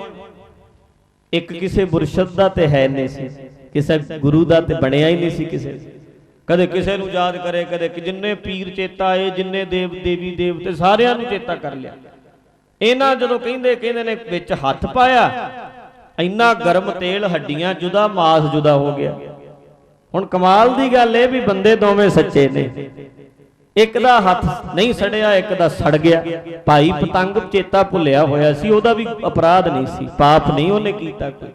ਇੱਕ ਕਿਸੇ ਮੁਰਸ਼ਦ ਦਾ ਤੇ ਹੈ ਨਹੀਂ ਸੀ, ਕਿਸੇ ਗੁਰੂ ਦਾ ਤੇ ਬਣਿਆ ਹੀ ਨਹੀਂ ਸੀ ਕਿਸੇ। ਕਦੇ ਕਿਸੇ ਨੂੰ ਯਾਦ ਕਰੇ, ਕਦੇ ਜਿੰਨੇ ਪੀਰ ਚੇਤਾ ਆਏ, ਜਿੰਨੇ ਦੇਵ ਦੇਵੀ ਦੇਵਤੇ ਸਾਰਿਆਂ ਨੂੰ ਚੇਤਾ ਕਰ ਲਿਆ। ਇਹਨਾਂ ਜਦੋਂ ਕਹਿੰਦੇ ਨੇ ਵਿੱਚ ਹੱਥ ਪਾਇਆ, ਇੰਨਾ ਗਰਮ ਤੇਲ, ਹੱਡੀਆਂ ਜੁਦਾ, ਮਾਸ ਜੁਦਾ ਹੋ ਗਿਆ। ਹੁਣ ਕਮਾਲ ਦੀ ਗੱਲ ਇਹ ਵੀ ਬੰਦੇ ਦੋਵੇਂ ਸੱਚੇ ਨੇ, ਇੱਕ ਦਾ ਹੱਥ ਨਹੀਂ ਸੜਿਆ, ਇੱਕ ਦਾ ਸੜ ਗਿਆ। ਭਾਈ ਪਤੰਗ ਚੇਤਾ ਭੁੱਲਿਆ ਹੋਇਆ ਸੀ, ਉਹਦਾ ਵੀ ਅਪਰਾਧ ਨਹੀਂ ਸੀ, ਪਾਪ ਨਹੀਂ ਉਹਨੇ ਕੀਤਾ ਕੋਈ।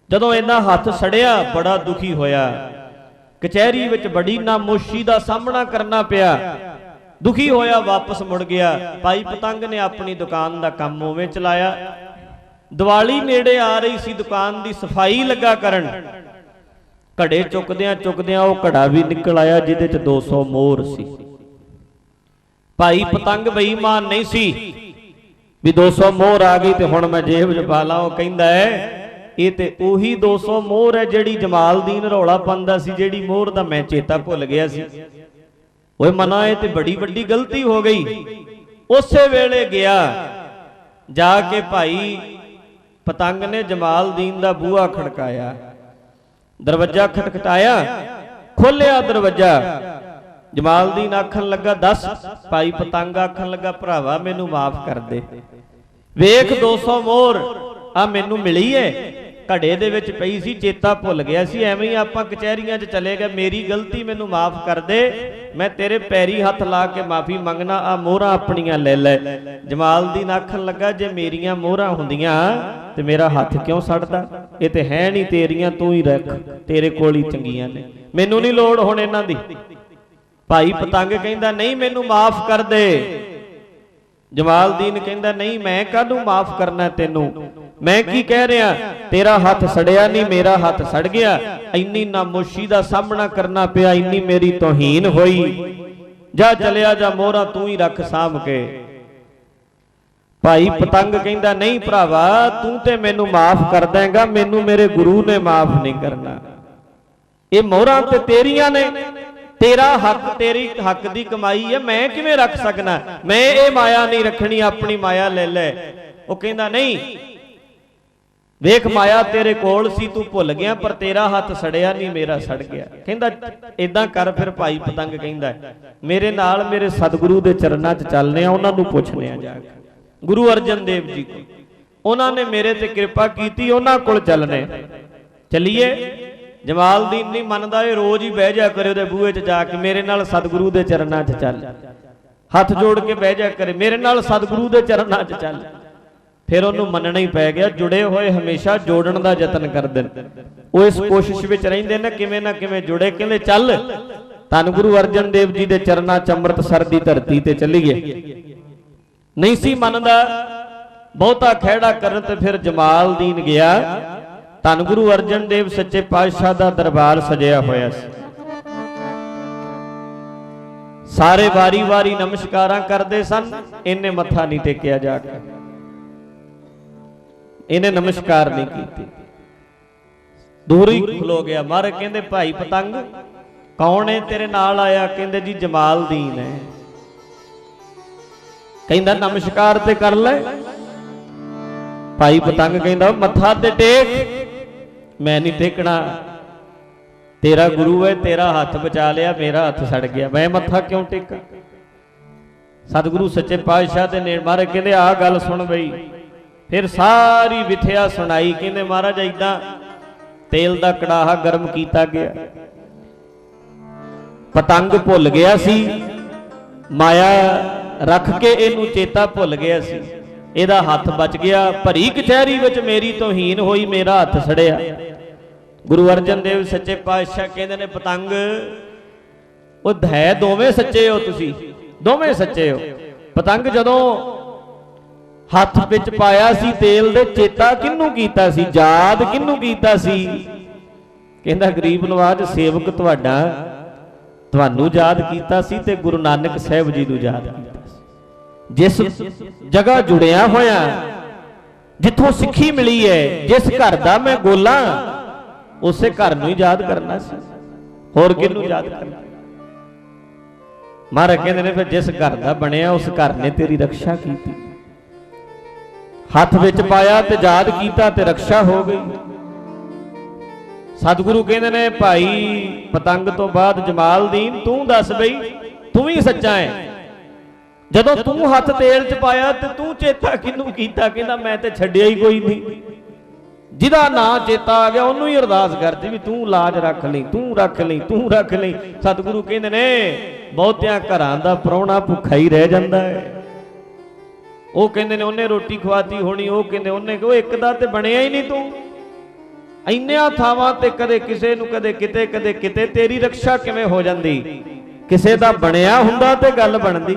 ਜਦੋਂ ਇਹਦਾ ਹੱਥ ਸੜਿਆ, ਬੜਾ ਦੁਖੀ ਹੋਇਆ, ਕਚਹਿਰੀ ਵਿੱਚ ਬੜੀ ਨਾਮੋਸ਼ੀ ਦਾ ਸਾਹਮਣਾ ਕਰਨਾ ਪਿਆ। ਦੁਖੀ ਹੋਇਆ, ਵਾਪਸ ਮੁੜ ਗਿਆ। ਭਾਈ ਪਤੰਗ ਨੇ ਆਪਣੀ ਦੁਕਾਨ ਦਾ ਕੰਮ ਉਵੇਂ ਚਲਾਇਆ। ਦੀਵਾਲੀ ਨੇੜੇ ਆ ਰਹੀ ਸੀ, ਦੁਕਾਨ ਦੀ ਸਫਾਈ ਲੱਗਾ ਕਰਨ। ਘੜੇ ਚੁੱਕਦਿਆਂ ਉਹ ਘੜਾ ਵੀ ਨਿਕਲ ਆਇਆ ਜਿਹਦੇ 'ਚ 200 ਮੋਹਰ ਸੀ। ਭਾਈ ਪਤੰਗ ਬੇਈਮਾਨ ਨਹੀਂ ਸੀ ਵੀ 200 ਮੋਹਰ ਆ ਗਈ ਤੇ ਹੁਣ ਮੈਂ ਜੇਬ 'ਚ ਪਾ ਲਾਂ। ਉਹ ਕਹਿੰਦਾ ਹੈ ਇਹ ਤੇ ਉਹੀ 200 ਮੋਹਰ ਹੈ ਜਿਹੜੀ ਜਮਾਲਦੀਨ ਰੌਲਾ ਪਾਉਂਦਾ ਸੀ, ਜਿਹੜੀ ਮੋਹਰ ਦਾ ਮੈਂ ਚੇਤਾ ਭੁੱਲ ਗਿਆ ਸੀ। ਓਏ ਮਨਾ, ਇਹ ਤੇ ਬੜੀ ਵੱਡੀ ਗਲਤੀ ਹੋ ਗਈ। ਉਸੇ ਵੇਲੇ ਗਿਆ, ਜਾ ਕੇ ਭਾਈ ਪਤੰਗ ਨੇ ਜਮਾਲਦੀਨ ਦਾ ਬੂਹਾ ਖੜਕਾਇਆ, ਦਰਵਾਜ਼ਾ ਖਟਖਟਾਇਆ, ਖੋਲਿਆ ਦਰਵਾਜ਼ਾ। ਜਮਾਲਦੀਨ ਆਖਣ ਲੱਗਾ, ਦੱਸ। ਭਾਈ ਪਤੰਗ ਆਖਣ ਲੱਗਾ, ਭਰਾਵਾ ਮੈਨੂੰ ਮਾਫ ਕਰ ਦੇ, ਵੇਖ 200 ਮੋਹਰ ਆ ਮੈਨੂੰ ਮਿਲੀ ਏ, ਘੜੇ ਦੇ ਵਿੱਚ ਪਈ ਸੀ, ਚੇਤਾ ਭੁੱਲ ਗਿਆ ਸੀ, ਐਵੇਂ ਹੀ ਆਪਾਂ ਕਚਹਿਰੀਆਂ 'ਚ ਚਲੇ ਗਏ, ਮੇਰੀ ਗਲਤੀ, ਮੈਨੂੰ ਮਾਫ ਕਰ ਦੇ, ਮੈਂ ਤੇਰੇ ਪੈਰੀ ਹੱਥ ਲਾ ਕੇ ਮਾਫੀ ਮੰਗਣਾ, ਆ ਮੋਹਰਾਂ ਆਪਣੀਆਂ ਲੈ ਲੈ। ਜਮਾਲਦੀਨ ਆਖਣ ਲੱਗਾ, ਜੇ ਮੇਰੀਆਂ ਮੋਹਰਾਂ ਹੁੰਦੀਆਂ ਤੇ ਮੇਰਾ ਹੱਥ ਕਿਉਂ ਸੜਦਾ, ਇਹ ਤੇ ਹੈ ਨਹੀਂ ਤੇਰੀਆਂ, ਤੂੰ ਹੀ ਰੱਖ, ਤੇਰੇ ਕੋਲ ਹੀ ਚੰਗੀਆਂ ਨੇ, ਮੈਨੂੰ ਨਹੀਂ ਲੋੜ ਹੁਣ ਇਹਨਾਂ ਦੀ। ਭਾਈ ਪਤੰਗ ਕਹਿੰਦਾ, ਨਹੀਂ ਮੈਨੂੰ ਮਾਫ ਕਰ ਦੇ। ਜਮਾਲਦੀਨ ਕਹਿੰਦਾ, ਨਹੀਂ ਮੈਂ ਕਾਹਨੂੰ ਮਾਫ ਕਰਨਾ ਤੈਨੂੰ, ਮੈਂ ਕੀ ਕਹਿ ਰਿਹਾ, ਤੇਰਾ ਹੱਥ ਸੜਿਆ ਨਹੀਂ, ਮੇਰਾ ਹੱਥ ਸੜ ਗਿਆ। ਇੰਨੀ ਨਾਮੋਸ਼ੀ ਦਾ ਸਾਹਮਣਾ ਕਰਨਾ ਪਿਆ, ਇੰਨੀ ਮੇਰੀ ਤੋਹੀਨ ਹੋਈ, ਜਾ ਚਲਿਆ ਜਾ, ਮੋਹਰਾਂ ਤੂੰ ਹੀ ਰੱਖ ਸਾਂਭ ਕੇ। ਭਾਈ ਪਤੰਗ ਕਹਿੰਦਾ, ਨਹੀਂ ਭਰਾਵਾ, ਤੂੰ ਤੇ ਮੈਨੂੰ ਮਾਫ ਕਰ ਦੇਂਗਾ, ਮੈਨੂੰ ਮੇਰੇ ਗੁਰੂ ਨੇ ਮਾਫ ਨਹੀਂ ਕਰਨਾ। ਇਹ ਮੋਹਰਾਂ ਤੇ ਤੇਰੀਆਂ ਨੇ, ਤੇਰਾ ਹੱਕ, ਤੇਰੀ ਹੱਕ ਦੀ ਕਮਾਈ ਹੈ, ਮੈਂ ਕਿਵੇਂ ਰੱਖ ਸਕਣਾ, ਮੈਂ ਇਹ ਮਾਇਆ ਨਹੀਂ ਰੱਖਣੀ, ਆਪਣੀ ਮਾਇਆ ਲੈ ਲੈ। ਉਹ ਕਹਿੰਦਾ, ਨਹੀਂ ਵੇਖ ਮਾਇਆ ਤੇਰੇ ਕੋਲ ਸੀ, ਤੂੰ ਭੁੱਲ ਗਿਆ, ਪਰ ਤੇਰਾ ਹੱਥ ਸੜਿਆ ਨਹੀਂ, ਮੇਰਾ ਸੜ ਗਿਆ। ਕਹਿੰਦਾ ਇਦਾਂ ਕਰ ਫਿਰ। ਭਾਈ ਪਤੰਗ ਕਹਿੰਦਾ, ਮੇਰੇ ਨਾਲ ਮੇਰੇ ਸਤਿਗੁਰੂ ਦੇ ਚਰਨਾਂ 'ਚ ਚੱਲਨੇ ਆ, ਉਹਨਾਂ ਨੂੰ ਪੁੱਛਨੇ ਆ ਜਾ ਕੇ, ਗੁਰੂ ਅਰਜਨ ਦੇਵ ਜੀ ਕੋਲ, ਉਹਨਾਂ ਨੇ ਮੇਰੇ ਤੇ ਕਿਰਪਾ ਕੀਤੀ, ਉਹਨਾਂ ਕੋਲ ਚੱਲਨੇ। ਚੱਲੀਏ। ਜਮਾਲਦੀਨ ਨਹੀਂ ਮੰਨਦਾ, ਇਹ ਰੋਜ਼ ਹੀ ਬਹਿ ਜਾ ਕਰੇ ਉਹਦੇ ਬੂਹੇ 'ਚ ਜਾ ਕੇ, ਮੇਰੇ ਨਾਲ ਸਤਿਗੁਰੂ ਦੇ ਚਰਨਾਂ 'ਚ ਚੱਲ, ਹੱਥ ਜੋੜ ਕੇ ਬਹਿ ਜਾ ਕਰੇ, ਮੇਰੇ ਨਾਲ ਸਤਿਗੁਰੂ ਦੇ ਚਰਨਾਂ 'ਚ ਚੱਲ। ਫਿਰ ਉਹਨੂੰ ਮੰਨਣਾ ਹੀ ਪੈ ਗਿਆ। ਜੁੜੇ ਹੋਏ ਹਮੇਸ਼ਾ ਜੋੜਨ ਦਾ ਯਤਨ ਕਰਦੇ ਨੇ, ਉਹ ਇਸ ਕੋਸ਼ਿਸ਼ ਵਿੱਚ ਰਹਿੰਦੇ ਨੇ ਕਿਵੇਂ ਨਾ ਕਿਵੇਂ ਜੁੜੇ। ਕਹਿੰਦੇ ਚੱਲ ਧੰਨ ਗੁਰੂ ਅਰਜਨ ਦੇਵ ਜੀ ਦੇ ਚਰਨਾਂ 'ਚ ਅੰਮ੍ਰਿਤਸਰ ਦੀ ਧਰਤੀ ਤੇ ਚੱਲੀਏ। ਨਹੀਂ ਸੀ ਮੰਨਦਾ। ਬਹੁਤਾ ਖਹਿੜਾ ਕਰਨ ਤੇ ਫਿਰ ਜਮਾਲਦੀਨ ਗਿਆ। ਧੰਨ ਗੁਰੂ ਅਰਜਨ ਦੇਵ ਸੱਚੇ ਪਾਤਸ਼ਾਹ ਦਾ ਦਰਬਾਰ ਸਜਿਆ ਹੋਇਆ ਸੀ। ਸਾਰੇ ਵਾਰੀ-ਵਾਰੀ ਨਮਸਕਾਰਾਂ ਕਰਦੇ ਸਨ, ਇਹਨੇ ਮੱਥਾ ਨਹੀਂ ਟੇਕਿਆ ਜਾ ਕੇ, ਇਹਨੇ ਨਮਸਕਾਰ ਨਹੀਂ ਕੀਤੀ, ਦੂਰ ਹੀ ਖਲੋ ਗਿਆ। ਮਹਾਰਾਜ ਕਹਿੰਦੇ ਭਾਈ ਪਤੰਗ ਕੌਣ ਹੈ ਤੇਰੇ ਨਾਲ ਆਇਆ? ਕਹਿੰਦੇ ਜੀ ਜਮਾਲਦੀਨ ਹੈ। ਕਹਿੰਦਾ ਨਮਸਕਾਰ ਤੇ ਕਰ ਲੈ। ਭਾਈ ਪਤੰਗ ਕਹਿੰਦਾ ਮੱਥਾ ਤੇ ਟੇਕ। ਮੈਂ ਨਹੀਂ ਟੇਕਣਾ, ਤੇਰਾ ਗੁਰੂ ਹੈ, ਤੇਰਾ ਹੱਥ ਬਚਾ ਲਿਆ, ਮੇਰਾ ਹੱਥ ਸੜ ਗਿਆ, ਮੈਂ ਮੱਥਾ ਕਿਉਂ ਟੇਕਾਂ? ਸਤਿਗੁਰੂ ਸੱਚੇ ਪਾਤਸ਼ਾਹ ਦੇ ਨੇੜੇ ਮਹਾਰਾਜ ਕਹਿੰਦੇ ਆਹ ਗੱਲ ਸੁਣ ਬਈ। ਫਿਰ ਸਾਰੀ ਵਿਥਿਆ ਸੁਣਾਈ। ਕਹਿੰਦੇ ਮਹਾਰਾਜ ਏਦਾਂ ਤੇਲ ਦਾ ਕੜਾਹਾ ਗਰਮ ਕੀਤਾ ਗਿਆ, ਪਤੰਗ ਭੁੱਲ ਗਿਆ ਸੀ, ਮਾਇਆ ਰੱਖ ਕੇ ਇਹਨੂੰ ਚੇਤਾ ਭੁੱਲ ਗਿਆ ਸੀ, ਇਹਦਾ ਹੱਥ ਬਚ ਗਿਆ। ਭਰੀ ਕਚਹਿਰੀ ਵਿੱਚ ਮੇਰੀ ਤੋਹੀਨ ਹੋਈ, ਮੇਰਾ ਹੱਥ ਸੜਿਆ। ਗੁਰੂ ਅਰਜਨ ਦੇਵ ਸੱਚੇ ਪਾਤਸ਼ਾਹ ਕਹਿੰਦੇ ਨੇ ਪਤੰਗ ਉਹ ਹੈ ਦੋਵੇਂ ਸੱਚੇ ਹੋ, ਤੁਸੀਂ ਦੋਵੇਂ ਸੱਚੇ ਹੋ। ਪਤੰਗ ਜਦੋਂ ਹੱਥ ਵਿੱਚ ਪਾਇਆ ਸੀ ਤੇਲ ਦੇ, ਚੇਤਾ ਕਿਹਨੂੰ ਕੀਤਾ ਸੀ, ਯਾਦ ਕਿਹਨੂੰ ਕੀਤਾ ਸੀ? ਕਹਿੰਦਾ ਗਰੀਬ ਨਵਾਜ ਸੇਵਕ ਤੁਹਾਡਾ, ਤੁਹਾਨੂੰ ਯਾਦ ਕੀਤਾ ਸੀ ਤੇ ਗੁਰੂ ਨਾਨਕ ਸਾਹਿਬ ਜੀ ਨੂੰ ਯਾਦ ਕੀਤਾ ਸੀ। ਜਿਸ ਜਗ੍ਹਾ ਜੁੜਿਆ ਹੋਇਆ, ਜਿੱਥੋਂ ਸਿੱਖੀ ਮਿਲੀ ਹੈ, ਜਿਸ ਘਰ ਦਾ ਮੈਂ ਗੋਲਾ, ਉਸੇ ਘਰ ਨੂੰ ਹੀ ਯਾਦ ਕਰਨਾ ਸੀ, ਹੋਰ ਕਿਹਨੂੰ ਯਾਦ ਕਰਨਾ? ਮਹਾਰਾਜ ਕਹਿੰਦੇ ਨੇ ਫਿਰ ਜਿਸ ਘਰ ਦਾ ਬਣਿਆ ਉਸ ਘਰ ਨੇ ਤੇਰੀ ਰੱਖਿਆ ਕੀਤੀ। ਹੱਥ ਵਿੱਚ ਪਾਇਆ ਤੇ ਯਾਦ ਕੀਤਾ ਤੇ ਰੱਖਿਆ ਹੋ ਗਈ। ਸਤਿਗੁਰੂ ਕਹਿੰਦੇ ਨੇ ਭਾਈ ਪਤੰਗ ਤੋਂ ਬਾਅਦ ਜਮਾਲਦੀਨ ਤੂੰ ਦੱਸ ਬਈ ਤੂੰ ਵੀ ਸੱਚਾ ਹੈ। ਜਦੋਂ ਤੂੰ ਹੱਥ ਤੇਲ 'ਚ ਪਾਇਆ ਤੇ ਤੂੰ ਚੇਤਾ ਕਿਹਨੂੰ ਕੀਤਾ? ਕਹਿੰਦਾ ਮੈਂ ਤੇ ਛੱਡਿਆ ਹੀ ਕੋਈ ਨਹੀਂ, ਜਿਹਦਾ ਨਾਂ ਚੇਤਾ ਆ ਗਿਆ ਉਹਨੂੰ ਹੀ ਅਰਦਾਸ ਕਰਦੀ ਵੀ ਤੂੰ ਲਾਜ ਰੱਖ ਲਈ, ਤੂੰ ਰੱਖ ਲਈ, ਤੂੰ ਰੱਖ ਲਈ। ਸਤਿਗੁਰੂ ਕਹਿੰਦੇ ਨੇ ਬਹੁਤਿਆਂ ਘਰਾਂ ਦਾ ਪ੍ਰਾਹੁਣਾ ਭੁੱਖਾ ਹੀ ਰਹਿ ਜਾਂਦਾ ਹੈ। ਉਹ ਕਹਿੰਦੇ ਨੇ ਉਹਨੇ ਰੋਟੀ ਖਵਾਤੀ ਹੋਣੀ, ਉਹ ਕਹਿੰਦੇ ਉਹਨੇ ਕਿ ਉਹ ਇੱਕ ਦਾ ਤੇ ਬਣਿਆ ਹੀ ਨਹੀਂ ਤੂੰ। ਇੰਨਿਆਂ ਥਾਵਾਂ ਤੇ ਕਦੇ ਕਿਸੇ ਨੂੰ, ਕਦੇ ਕਿਤੇ, ਕਦੇ ਕਿਤੇ, ਤੇਰੀ ਰੱਖਿਆ ਕਿਵੇਂ ਹੋ ਜਾਂਦੀ? ਕਿਸੇ ਦਾ ਬਣਿਆ ਹੁੰਦਾ ਤੇ ਗੱਲ ਬਣਦੀ।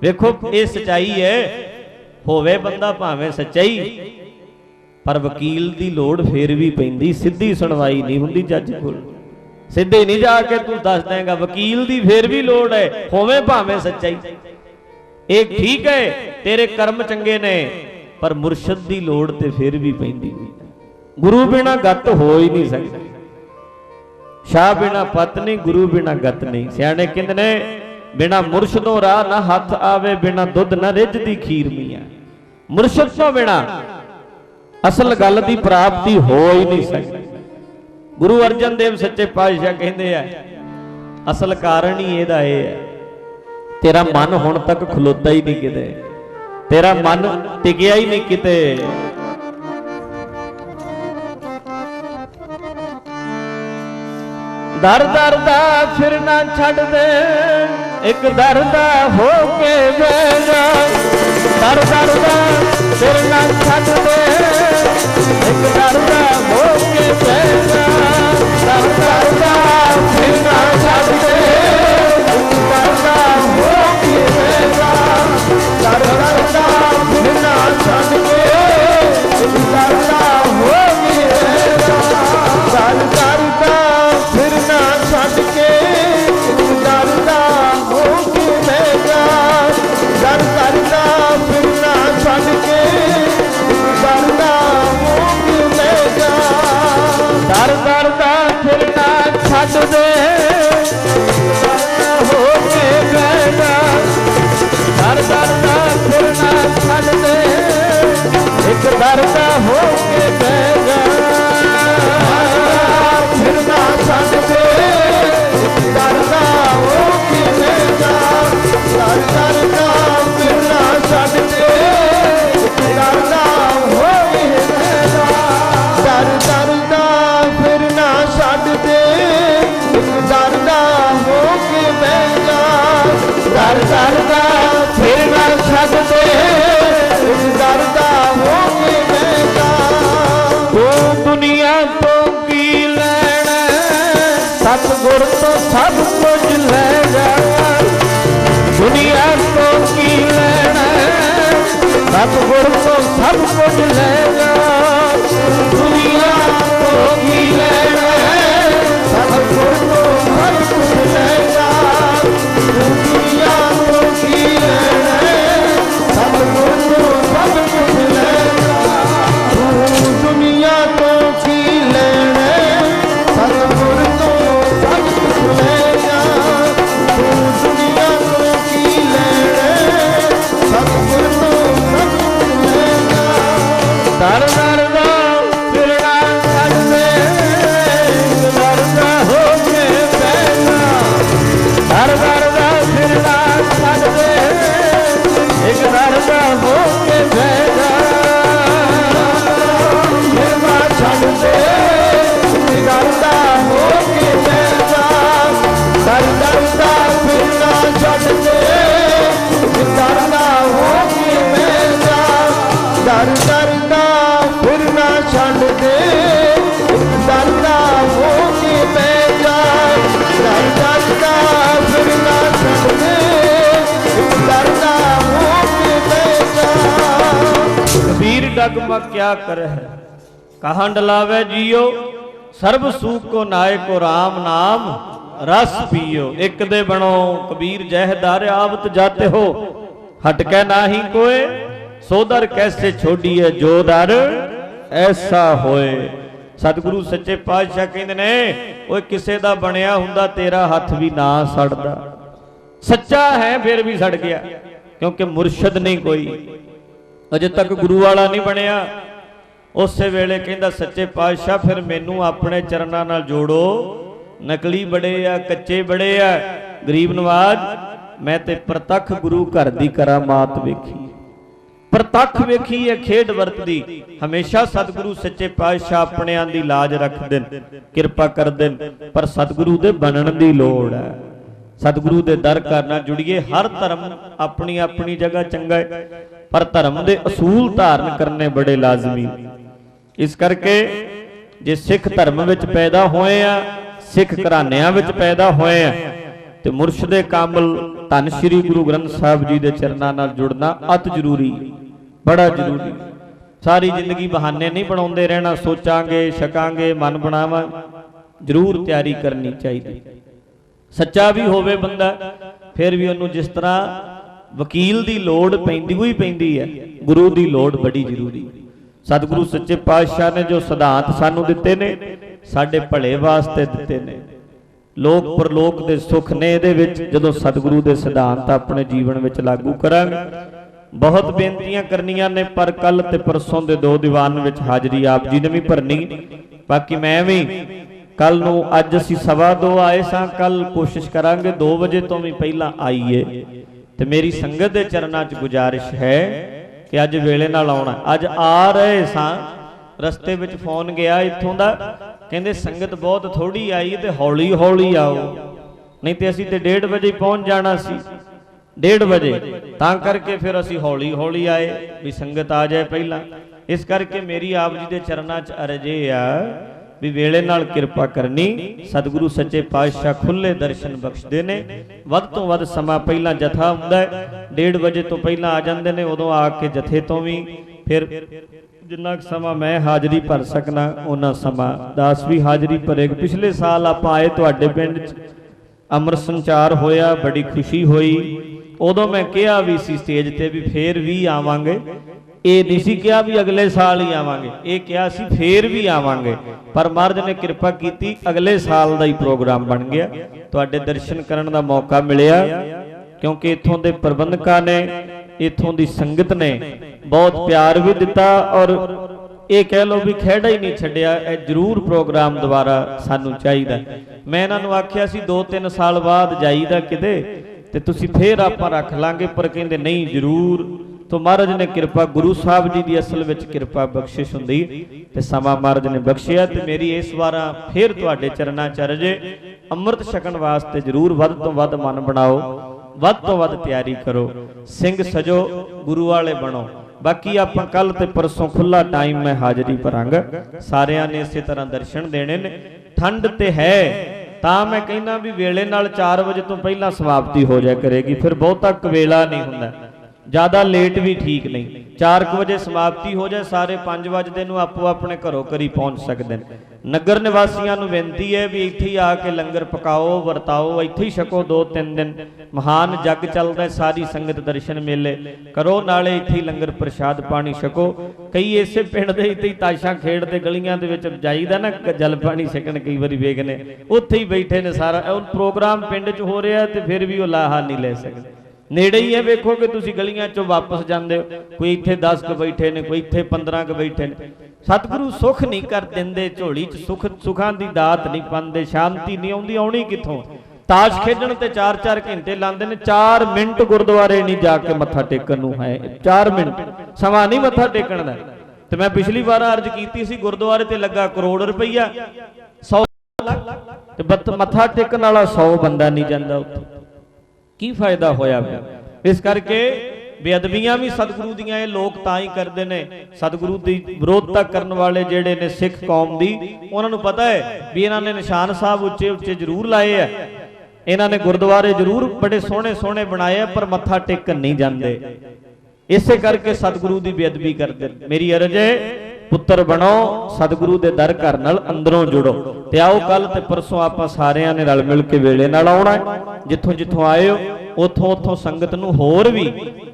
ਵੇਖੋ ਇਹ ਸਚਾਈ ਹੈ, ਹੋਵੇ ਬੰਦਾ ਭਾਵੇਂ ਸੱਚਾਈ, ਪਰ ਵਕੀਲ ਦੀ ਲੋੜ ਫੇਰ ਵੀ ਪੈਂਦੀ। ਸਿੱਧੀ ਸੁਣਵਾਈ ਨਹੀਂ ਹੁੰਦੀ ਜੱਜ ਕੋਲ, ਸਿੱਧੇ ਨਹੀਂ ਜਾ ਕੇ ਤੂੰ ਦੱਸ ਦੇਂਗਾ, ਵਕੀਲ ਦੀ ਫੇਰ ਵੀ ਲੋੜ ਹੈ, ਹੋਵੇ ਭਾਵੇਂ ਸੱਚਾਈ। ਇਹ ਠੀਕ ਹੈ ਤੇਰੇ ਕਰਮ ਚੰਗੇ ਨੇ, ਪਰ ਮੁਰਸ਼ਦ ਦੀ ਲੋੜ ਤੇ ਫੇਰ ਵੀ ਪੈਂਦੀ। ਗੁਰੂ ਬਿਨਾ ਗਤ ਹੋ ਹੀ ਨਹੀਂ ਸਕਦਾ, ਸ਼ਾਹ ਬਿਨਾ ਪਤ ਨਹੀਂ, ਗੁਰੂ ਬਿਨਾ ਗਤ ਨਹੀਂ। ਸਿਆਣੇ ਕਹਿੰਦੇ ਨੇ ਬਿਨਾ ਮੁਰਸ਼ਦੋਂ ਰਾਹ ਨਾ ਹੱਥ ਆਵੇ, ਬਿਨਾ ਦੁੱਧ ਨਾ ਰਿੱਝਦੀ ਖੀਰ ਮੀਆਂ। ਮੁਰਸ਼ਦ ਤੋਂ ਬਿਨਾ ਅਸਲ ਗੱਲ ਦੀ ਪ੍ਰਾਪਤੀ ਹੋ ਹੀ ਨਹੀਂ ਸਕਦੀ। ਗੁਰੂ ਅਰਜਨ ਦੇਵ ਸੱਚੇ ਪਾਤਸ਼ਾਹ ਕਹਿੰਦੇ ਆ ਅਸਲ ਕਾਰਨ ਹੀ ਇਹਦਾ ਇਹ ਹੈ, ਤੇਰਾ ਮਨ ਹੁਣ ਤੱਕ ਖਲੋਤਾ ਹੀ ਨਹੀਂ ਕਿਤੇ, ਤੇਰਾ ਮਨ ਟਿਕਿਆ ਹੀ ਨਹੀਂ ਕਿਤੇ। ਦਰ ਦਰ ਦਾ ਫਿਰਨਾ ਛੱਡ ਦੇ, ਇੱਕ ਦਰ ਦਾ ਹੋ ਕੇ ਬਹਿ ਜਾ। ਦਰ ਦਰ ਦਾ ਫਿਰਨਾ ਛੱਡ ਦੇ, ਇੱਕ ਦਰ ਦਾ ਹੋ ਕੇ ਬਹਿ ਜਾ। ਦਰ ਦਰ ਦਾ ਫਿਰਨਾ ਛੱਡ ਦੇ, ਇੱਕ ਦਰ ਦਾ ਹੋ ਕੇ ਬਹਿ ਜਾ। ਦਰ ਦਰ ਦਾ ਫਿਰਨਾ ਛੱਡ ਕੇ, ਇੱਕ ਦਰ ਦਾ ਹੋ ਕੇ ਬਹਿ ਜਾ। ਦਰ ਦਰ ਦਾ ਫਿਰਨਾ ਛੱਡ ਕੇ, ਦਰ ਦਾ ਹੋ ਕੇ ਬਹਿ ਜਾ। ਦਰ ਦਰ ਦਾ ਫਿਰਨਾ ਛੱਡ ਕੇ, ਦਰ ਦਾ ਹੋ ਕੇ ਬਹਿ ਜਾ। ਦਰ ਦਰ ਦਾ ਫਿਰਨਾ ਛੱਡ ਦੇ, ਹੋ ਕੇ ਬਹਿ ਜਾ। ਦਰ ਦਰ ਦਾ ਫਿਰਨਾ ਛੱਡ ਦੇ, ਇੱਕ ਦਰ ਦਾ ਹੋ ਕੇ ਬਹਿ ਜਾ। ਫਿਰਨਾ ਛੱਡ ਦੇ, ਦਰ ਦਾ ਹੋ ਕੇ ਬਹਿ ਜਾ। ਦਰ ਦਰ ਦਾ ਫਿਰਨਾ ਛੱਡ ਦੇ, ਦਰ ਦਾ ਹੋ ਕੇ ਬਹਿ ਜਾ। ਦਰ ਦਰ ਦਾ ਫਿਰਨਾ ਛੱਡ ਦੇ, ਦਰ ਦਾ ਹੋ ਕੇ ਬਹਿ ਜਾ। ਦਰ ਦਰ ਦਾ ਫਿਰਨਾ ਛੱਡ ਦੇ, ਦਰ ਦਾ ਹੋ ਕੇ ਬਹਿ ਜਾ। सतगुर तो सब कुछ ले जा, दुनिया तो की लेना है, सतगुर तो सब कुछ ले जा, दुनिया तो की लेना है, सतगुर तो सब कुछ ले जा, दुनिया तो की लेना है, सतगुर तो सब कुछ ले जा, दुनिया तो की लेना है, सतगुर तो सब कुछ ले जा। दर दर दा फिरना छड़ दे, दर दा हो के बैठा, दर दर दा फिरना छड़ दे, एक दर दा हो के बैठा, फिरना छड़ दे, एक दर दा हो के बैठा, दर दर दा फिरना छड़ दे, एक दर दा हो के बैठा, दर दर दा फिरना छड़ दे, एक दर दा हो के बैठा, दर दर दा फिरना छड़ दे, एक दर दा हो के बैठा। कबीर डगमा क्या कर है, कहाँ डलावे जियो, सर्ब सुख को नाय को राम नाम रस पियो। एक दे बनो कबीर जह दार आवत जाते हो, हटके नाही कोय, सो दर कैसे छोड़िए जो दर ऐसा होए। सतगुरु सच्चे पातशाह कहंदे ने, ओए किसे दा बनया हुंदा तेरा हथ भी ना सड़दा। सच्चा है फिर भी सड़ गया, क्योंकि मुर्शद नहीं कोई, अजे तक गुरु वाला नहीं बनया। उस वेले कहंदा सच्चे पातशाह फिर मैनू अपने चरनां नाल जोड़ो, नकली बड़े आ, कच्चे बड़े आ, गरीब नवाज मैं ते प्रतख गुरु घर दी करामात वेखी, प्रतख वेखी है खेड वरतदी। हमेशा सतगुरु सच्चे पातशाह अपने दी लाज रख देन, किरपा कर देन, पर सतगुरु दे बनन दी लोड़ है। सतगुरु दे दर करना जुड़िए। हर धर्म अपनी अपनी जगह चंगा है, पर धर्म दे असूल धारण करने बड़े लाजमी। इस करके जे सिख धर्म विच पैदा होए आ, सिख घरानिਆਂ ਵਿੱਚ पैदा होए आ, ते मुर्शदे कामिल धन श्री गुरु ग्रंथ साहिब जी दे चरनां नाल जुड़ना अत जरूरी, बड़ा जरूरी। सारी जिंदगी बहाने नहीं बनाउंदे रहना, सोचांगे छकांगे मन बनावा, जरूर तैयारी करनी चाहिए। सच्चा भी होवे बंदा, फिर भी उन्होंने जिस तरह वकील की लोड़ पैंदी हुई पैंदी है, गुरु की लोड़ बड़ी जरूरी। सतगुरु सच्चे पातशाह ने जो सिद्धांत सानू दिते ने, साडे भले वास्ते दिते ने। लोक परलोक दे सुख ने इहदे विच जदों सतगुरु दे सिद्धांत अपने जीवन विच लागू करांगे। बहुत बेनतियां करनियां ने, पर कल ते परसों दे 2 दीवान विच हाजरी आप जी ने भी भरनी, बाकी मैं भी कल नूं, अज असीं 2:15 आए सां, कल कोशिश करांगे 2 वजे तो भी पहला आईए। ते मेरी संगत दे चरनां च गुजारिश है कि अज वेले नाल आउणा। अज आ रहे सां, रस्ते विच फोन गया इत्थों दा, कहंदे संगत बहुत थोड़ी आई ते हौली हौली आओ, नहीं ते असीं ते 1:30 वजे पहुंच जाना सी, 1:30 वजे, तां करके फिर असीं हौली हौली आए भी संगत आ जाए पहला। इस करके मेरी आप जी दे चरनां च अर्ज आ भी वेले नाल किरपा करनी। सतगुरु सच्चे पातशाह खुले दर्शन बख्शदे ने। वध तो वध समा पहला जथा हुंदा है, 1:30 वजे तो पहला आ जांदे ने, उदों आके जथे तो भी फिर जिन्ना समा मैं हाजरी भर सकना उन्ना समा दास भी हाजरी भरेगा। पिछले साल आप आए तुहाडे पिंड अमृत संचार होया, बड़ी खुशी हुई। उदों मैं कहा भी सी स्टेज ते भी फिर भी आवांगे, ये नहीं सी कहा भी अगले साल ही आवांगे, ये कहा सी फिर भी आवांगे। पर महाराज ने कृपा की, अगले साल का ही प्रोग्राम बन गया। तुहाडे दर्शन करने का मौका मिलिया, क्योंकि इत्थों के प्रबंधकां ने, इत्थों की संगत ने बहुत प्यार भी दिता, और ये कह लो भी खेड़ा ही नहीं छड्डिया। जरूर प्रोग्राम दोबारा सानू चाहिए। मैं इन्होंने आख्या सी 2-3 साल बाद जाईदा किते ते तुसीं फिर आपां रख लांगे, पर कहंदे नहीं जरूर। तो महाराज ने कृपा, गुरु साहब जी की असल में कृपा बख्शिश हुंदी ते समा महाराज ने बख्शिया। ते मेरी इस बार फिर तुहाडे चरनां च अर्ज, अमृत छकण वास्ते जरूर वध तो वध मन बनाओ, वध तो वध तैयारी करो, सिंह सजो, गुरु वाले बनो। बाकी आपां कल ते परसों खुला टाइम मैं हाजरी भरांगा, सारियां ने इसे तरह दर्शन देने ने। ठंड ते है तां मैं कहना भी वेले नाल 4 वजे तो पहला समाप्ति हो जाया करेगी, फिर बहुता कवेला नहीं हुंदा। ज़्यादा लेट भी ठीक नहीं। 4 वजे समाप्ति हो जाए, सारे 5 वजदे नूं आपो अपने घरों घरी पहुँच सकते हैं। नगर निवासियों नूं बेनती है भी इत्थे ही आके लंगर पकाओ वरताओ, इत्थे ही छको 2-3 दिन। महान जग चलता है, सारी संगत दर्शन मेले करो, नाले इत्थे ही लंगर प्रसाद पानी छको। कई इसे पिंड दे इत्थे ही ताशां खेडदे गलियां दे विच जाईदा ना जल पानी छकण, कई वारी वेखने उत्थे ही बैठे ने। सारा प्रोग्राम पिंड च हो रहा ते फिर भी वो लाहा नहीं ले सकते। नेड़े ही है, वेखो कि तुसी गलियां चों वापस जांदे हो, कोई इत्थे 10 क बैठे ने, कोई इत्थे 15 क बैठे ने। सतगुरु सुख नहीं कर देंदे, झोली च सुखां दी दात नहीं पांदे, शांति नहीं आउंदी, आउणी कित्थों। ताश खेडण ते 4-4 घंटे लांदे ने, 4 मिनट गुरुद्वारे नहीं जाके मत्था टेकण नूं है। 4 मिनट समा नहीं मत्था टेकण दा। ते मैं पिछली बार अर्ज कीती सी, गुरुद्वारे ते लगा करोड़ रुपया, 100 ते मत्था टेकण वाला 100 बंदा नहीं जांदा उत्थे, की फायदा होया। इस करके बेअदबियां भी सतगुरु दियां लोग तां ही करते हैं। सतगुरु की विरोधता करने वाले जेडे ने सिख कौम की, उन्होंने पता है भी इन्होंने निशान साहब उच्चे उच्चे जरूर लाए है, इन्होंने गुरुद्वारे जरूर बड़े सोहने सोहने बनाए, पर मत्था टेकन नहीं जाते। इसे करके सतगुरु की बेअदबी करते। मेरी अर्ज है, पुत्र बनो, सतगुरु के दर घर नाल अंदरों जुड़ो। ते आओ कल ते परसों आप सारिਆਂ ने रल मिल के वेले नाल आउणा है। जिथों जिथों आए हो उथों उथों संगत नूं होर भी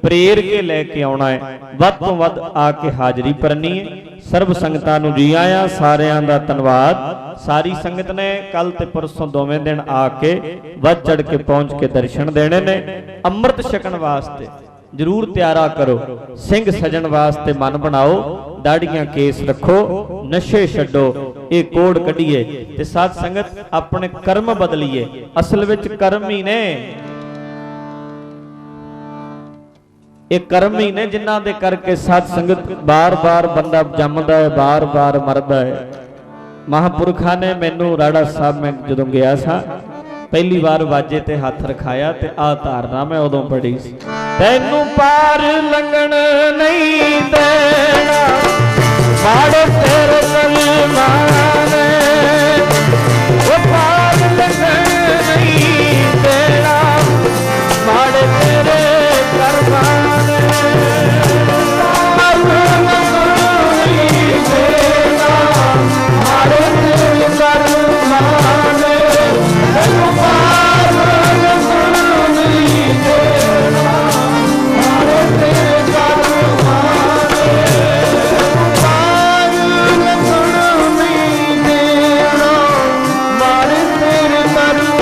प्रेर के लैके आउणा है। वध तों वध आके हाजरी भरनी है। सर्व संगतां नूं जी आया, सारिਆਂ दा धन्नवाद। सारी संगत ने कल ते परसों दोवें दिन आके वध चढ़ के पहुंच के दर्शन देने ने। अमृत छकण वास्ते जरूर त्यारा करो, सिंह सजन वास्ते मन बनाओ, दाड़ियां केस रखो, नशे छड्डो, ये कोड़ कढीए ते साध संगत अपने कर्म बदलीए। असल विच कर्म ही ने, ये कर्म ही ने जिन्हां दे करके साध संगत बार बार बंदा जमदा है, बार बार मरदा है। महापुरखा ने मैनू राड़ा साहब मैं जदों गया सा, पहली बार वाजे ते हाथ रखाया ते आ धारना मैं उदों पढ़ी सी, तैनू पार लंघण नहीं देना माड़े तेरे सलमान, वो पार लंघण नहीं देना माड़े तेरे करमान, पार लंघण नहीं देना माड़े तेरे करमान, तैनू पार लंघण नहीं देना माड़े तेरे करमान, पार लंघण नहीं देना माड़े तेरे करमान,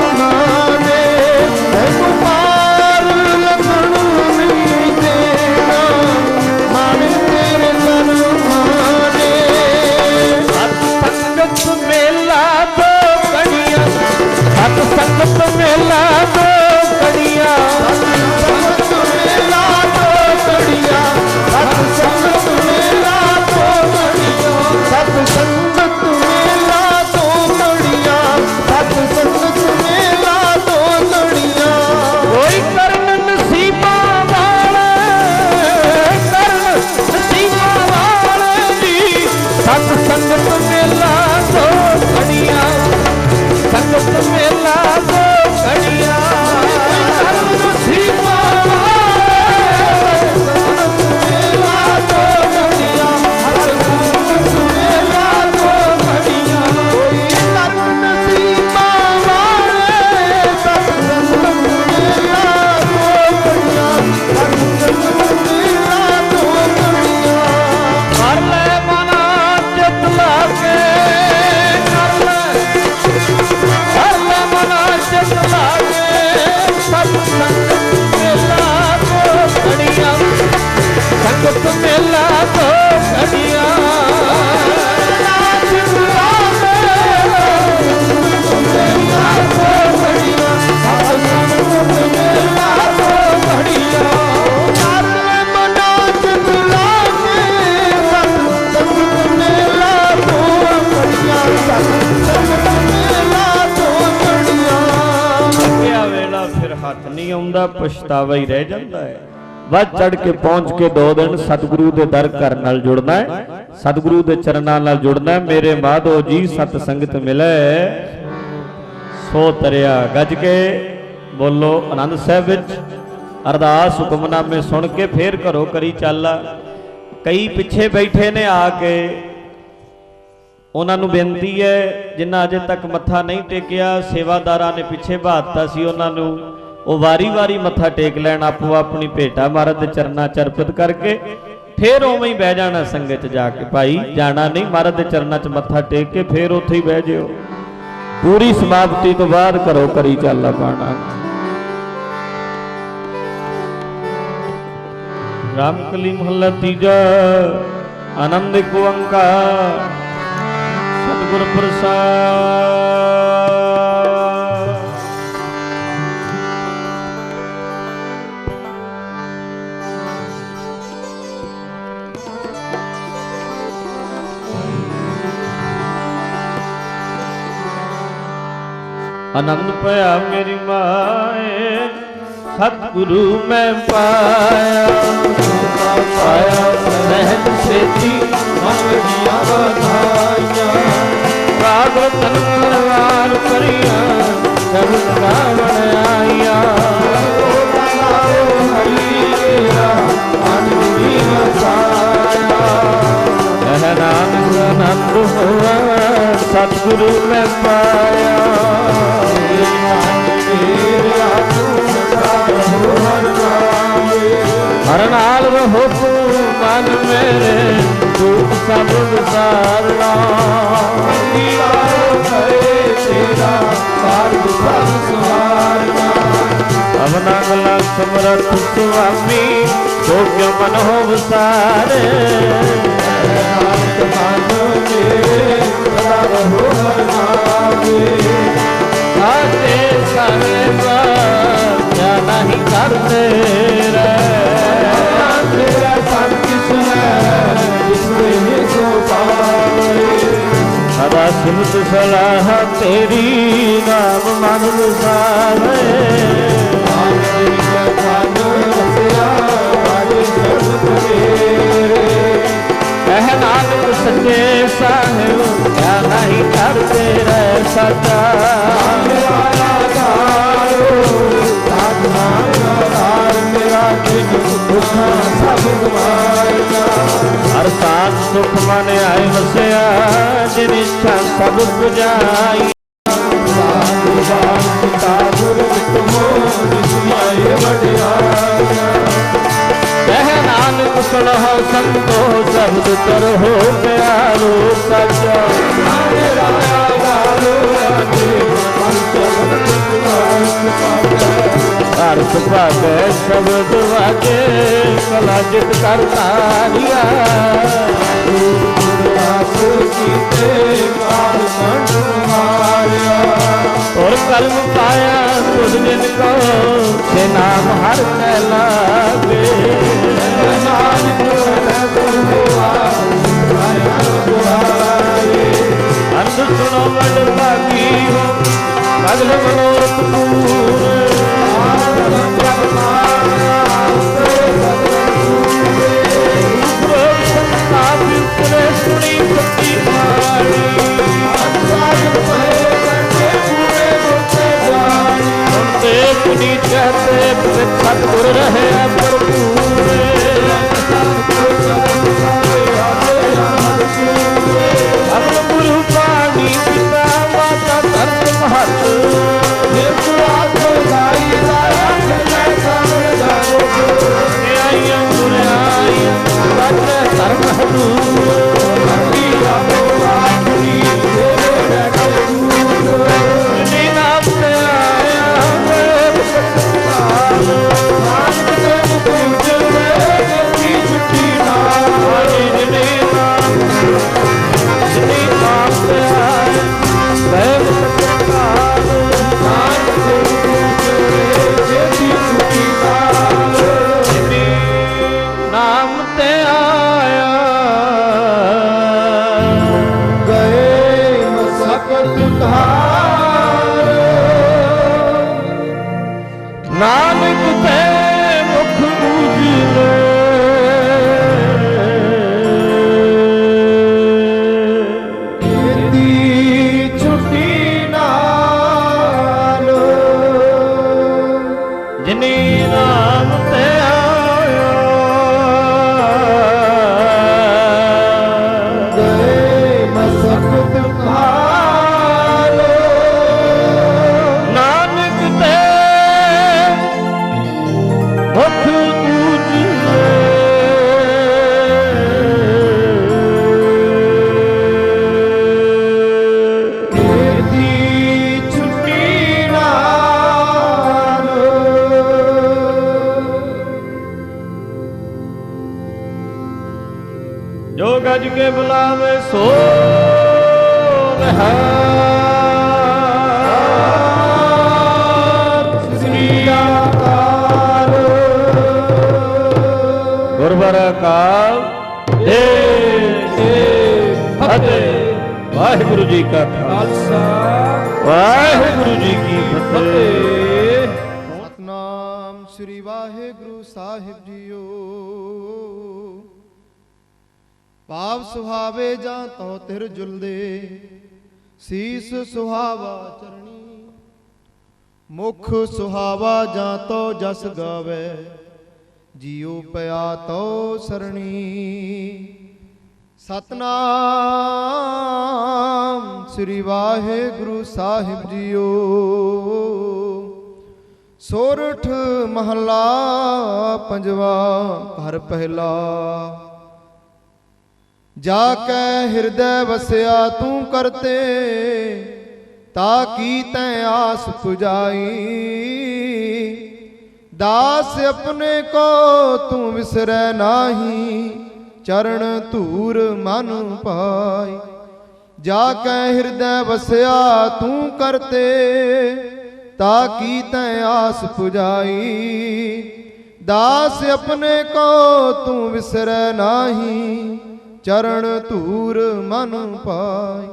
तैनू पार लंघण नहीं देना माड़े तेरे करमान। सत संगत मेला दो कड़ियां, सत संगत मेला दो कड़ियां, सत मेला दो कड़ियां, सत संगत मेला दो कड़ियां, सत संगत मेला दो कड़ियां, सत संगत मेला दो कड़ियां। कोई करन नसीबा वाले, करन नसीबा वाले जी, सत संगत मेला दो कड़ियां, संगत मेला दो कड़ियां, करन नसीबा वाले, संगत मेला दो कड़ियां, संगत मेला दो कड़ियां। कोई करन नसीबा वाले, संगत मेला दो कड़ियां, संगत मेला दो कड़ियां। कर ले मना चित लाके, कर ले मना चित लाके, सब संगत मेला दो कड़ियां, संगत मेला दो कड़ियां। चित लाके, मेला दो कड़ियां, संगत मेला दो कड़ियां। कर ले मना चित लाके, संगत मेला दो कड़ियां, संगत मेला दो कड़ियां। अग्गिया वेला फिर हथ नहीं आउंदा, पछतावा ही रह जाता है। वध चढ़ के पहुंच के 2 दिन सतगुरु दे दर घर नाल जुड़ना है, सतगुरु दे चरनां नाल जुड़ना है। मेरे माधो जी सत संगत मिले सो तरिया। गज के बोलो आनंद साहब विच अरदास हुक्मनामे सुन के फिर घरों करी चाला। कई पिछे बैठे ने आके उन्होंने बेनती है जिन्हें अजे तक मत्था नहीं टेकिया, सेवादारा ने पिछे बहाता सी उन्होंने वो वारी वारी मत्था टेक लैन, आपो अपनी भेटा महाराज दे चरना च अर्पित करके फिर उवें ही बह जाना संगत जाके। भाई जाना नहीं, महाराज दे चरना च मत्था टेक के फिर उत्थे ही बह जाओ। पूरी समाप्ति तो बाद घरों करी चाला पाना। रामकली महला तीजा। आनंद एक ओंकार सतगुर प्रसाद। आनंद पाया मेरी माए सतगुरु मैं पाया, पाया सहज सेती मन दिया बधाइया। राग तन तलवार करिया सब रावण आइया। नानक आनंद हुआ सतगुरु मैं पाया। हर नाल रहो तू मन मेरे दुख सब विसारना। अब नगला समरथ स्वामी तो क्यों मन हो विसारे। साथे सारे क्या नहीं करते सदा सुनत सलाह तेरी नाम मन सारे। नानक सच्चे साहिब क्या नहीं करते रह सचा। हर साथ सुख मन आए वसया जिन इच्छा सब पुजाई। नानक सुनो संतो शब्द कर हो प्यारो सचा। अर्थ भागे शब्द वागे कला जित करता रिया। और कर्म पाया तुझ जिनको से नाम हर कहलावे। अंध सुनो बड़ भागी हो अगल मनोरथ पूरे। सुनी सच्ची सुनते पुनी कहते सतगुर रहे भरपूर। अब गुरु पानी पिता माता धर्म महत धर्म नानक ते मुख उजले छुट्टी नाल जिनी नाम ते आयो गए मसकत खालो नानक ते मुख जो गज के बुलावे सो रहा श्री अकाल गुरबर अकाल दे फतेह। वाहिगुरु जी का खालसा वाहिगुरु जी की फतेह। सतनाम श्री वाहिगुरु साहिब जीओ। ਭਾਵ ਸੁਹਾਵੇ ਜਾਂ ਤੋ ਤਿਰ ਜੁਲਦੇ ਸੀਸ ਸੁਹਾਵਾ ਚਰਣੀ ਮੁਖ ਸੁਹਾਵਾ ਜਾਂ ਤੋ ਜਸ ਗਾਵੇ ਜੀਉ ਪਿਆ ਤੋ ਸਰਣੀ ਸਤਨਾਮ ਸ੍ਰੀ ਵਾਹਿਗੁਰੂ ਸਾਹਿਬ ਜੀਓ। ਸੋਰਠ ਮਹਲਾ ਪੰਜਵਾ ਘਰ ਪਹਿਲਾ। जाकै हृदय वसया तू करते ताकि तैं आस पुजाई दास अपने को तू विसरै नाही चरण धूर मन पाई। जाकै हृदय वसया तू करते ताकि तैं आस पुजाई दास अपने को तू विसरै नाही चरण धूर मन पाई।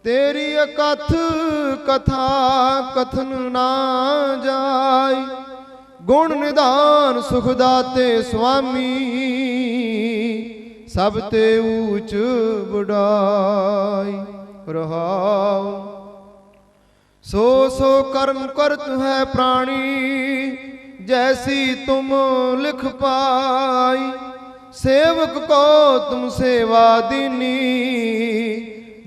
तेरी अकथ कथा कथन ना जाय गुण निधान सुख दाते स्वामी सब ते ऊंच बुढ़ाई रहाओ। सो सो कर्म करत है प्राणी जैसी तुम लिख पाई सेवक को तुम सेवा दीनी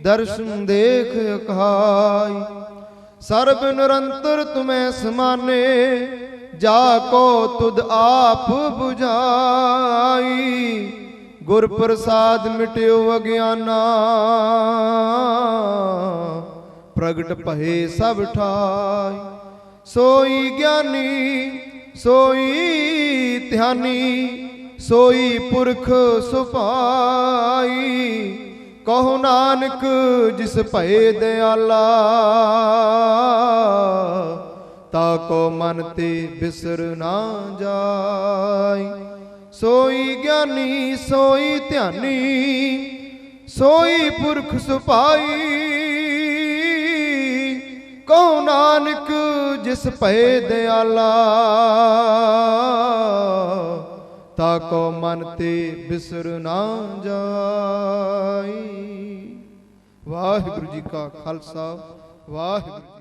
दर्शन देख अकाई। सर्व निरंतर तुम्हें समाने जाको तुद आप बुझाई गुर प्रसाद मिट्यो अज्ञाना प्रगट पहे सब ठाई। सोई ज्ञानी सोई ध्यानी सोई पुरख सुपाई कहो नानक जिस भय दयाला ताको मन ते बिसर ना जाय। सोई ज्ञानी सोई ध्यानी सोई पुरख सुपाई कहो नानक जिस भय दयाला ताको मन ते बिसर ना जाई। वाहिगुरु जी का खालसा वाहिगुरु।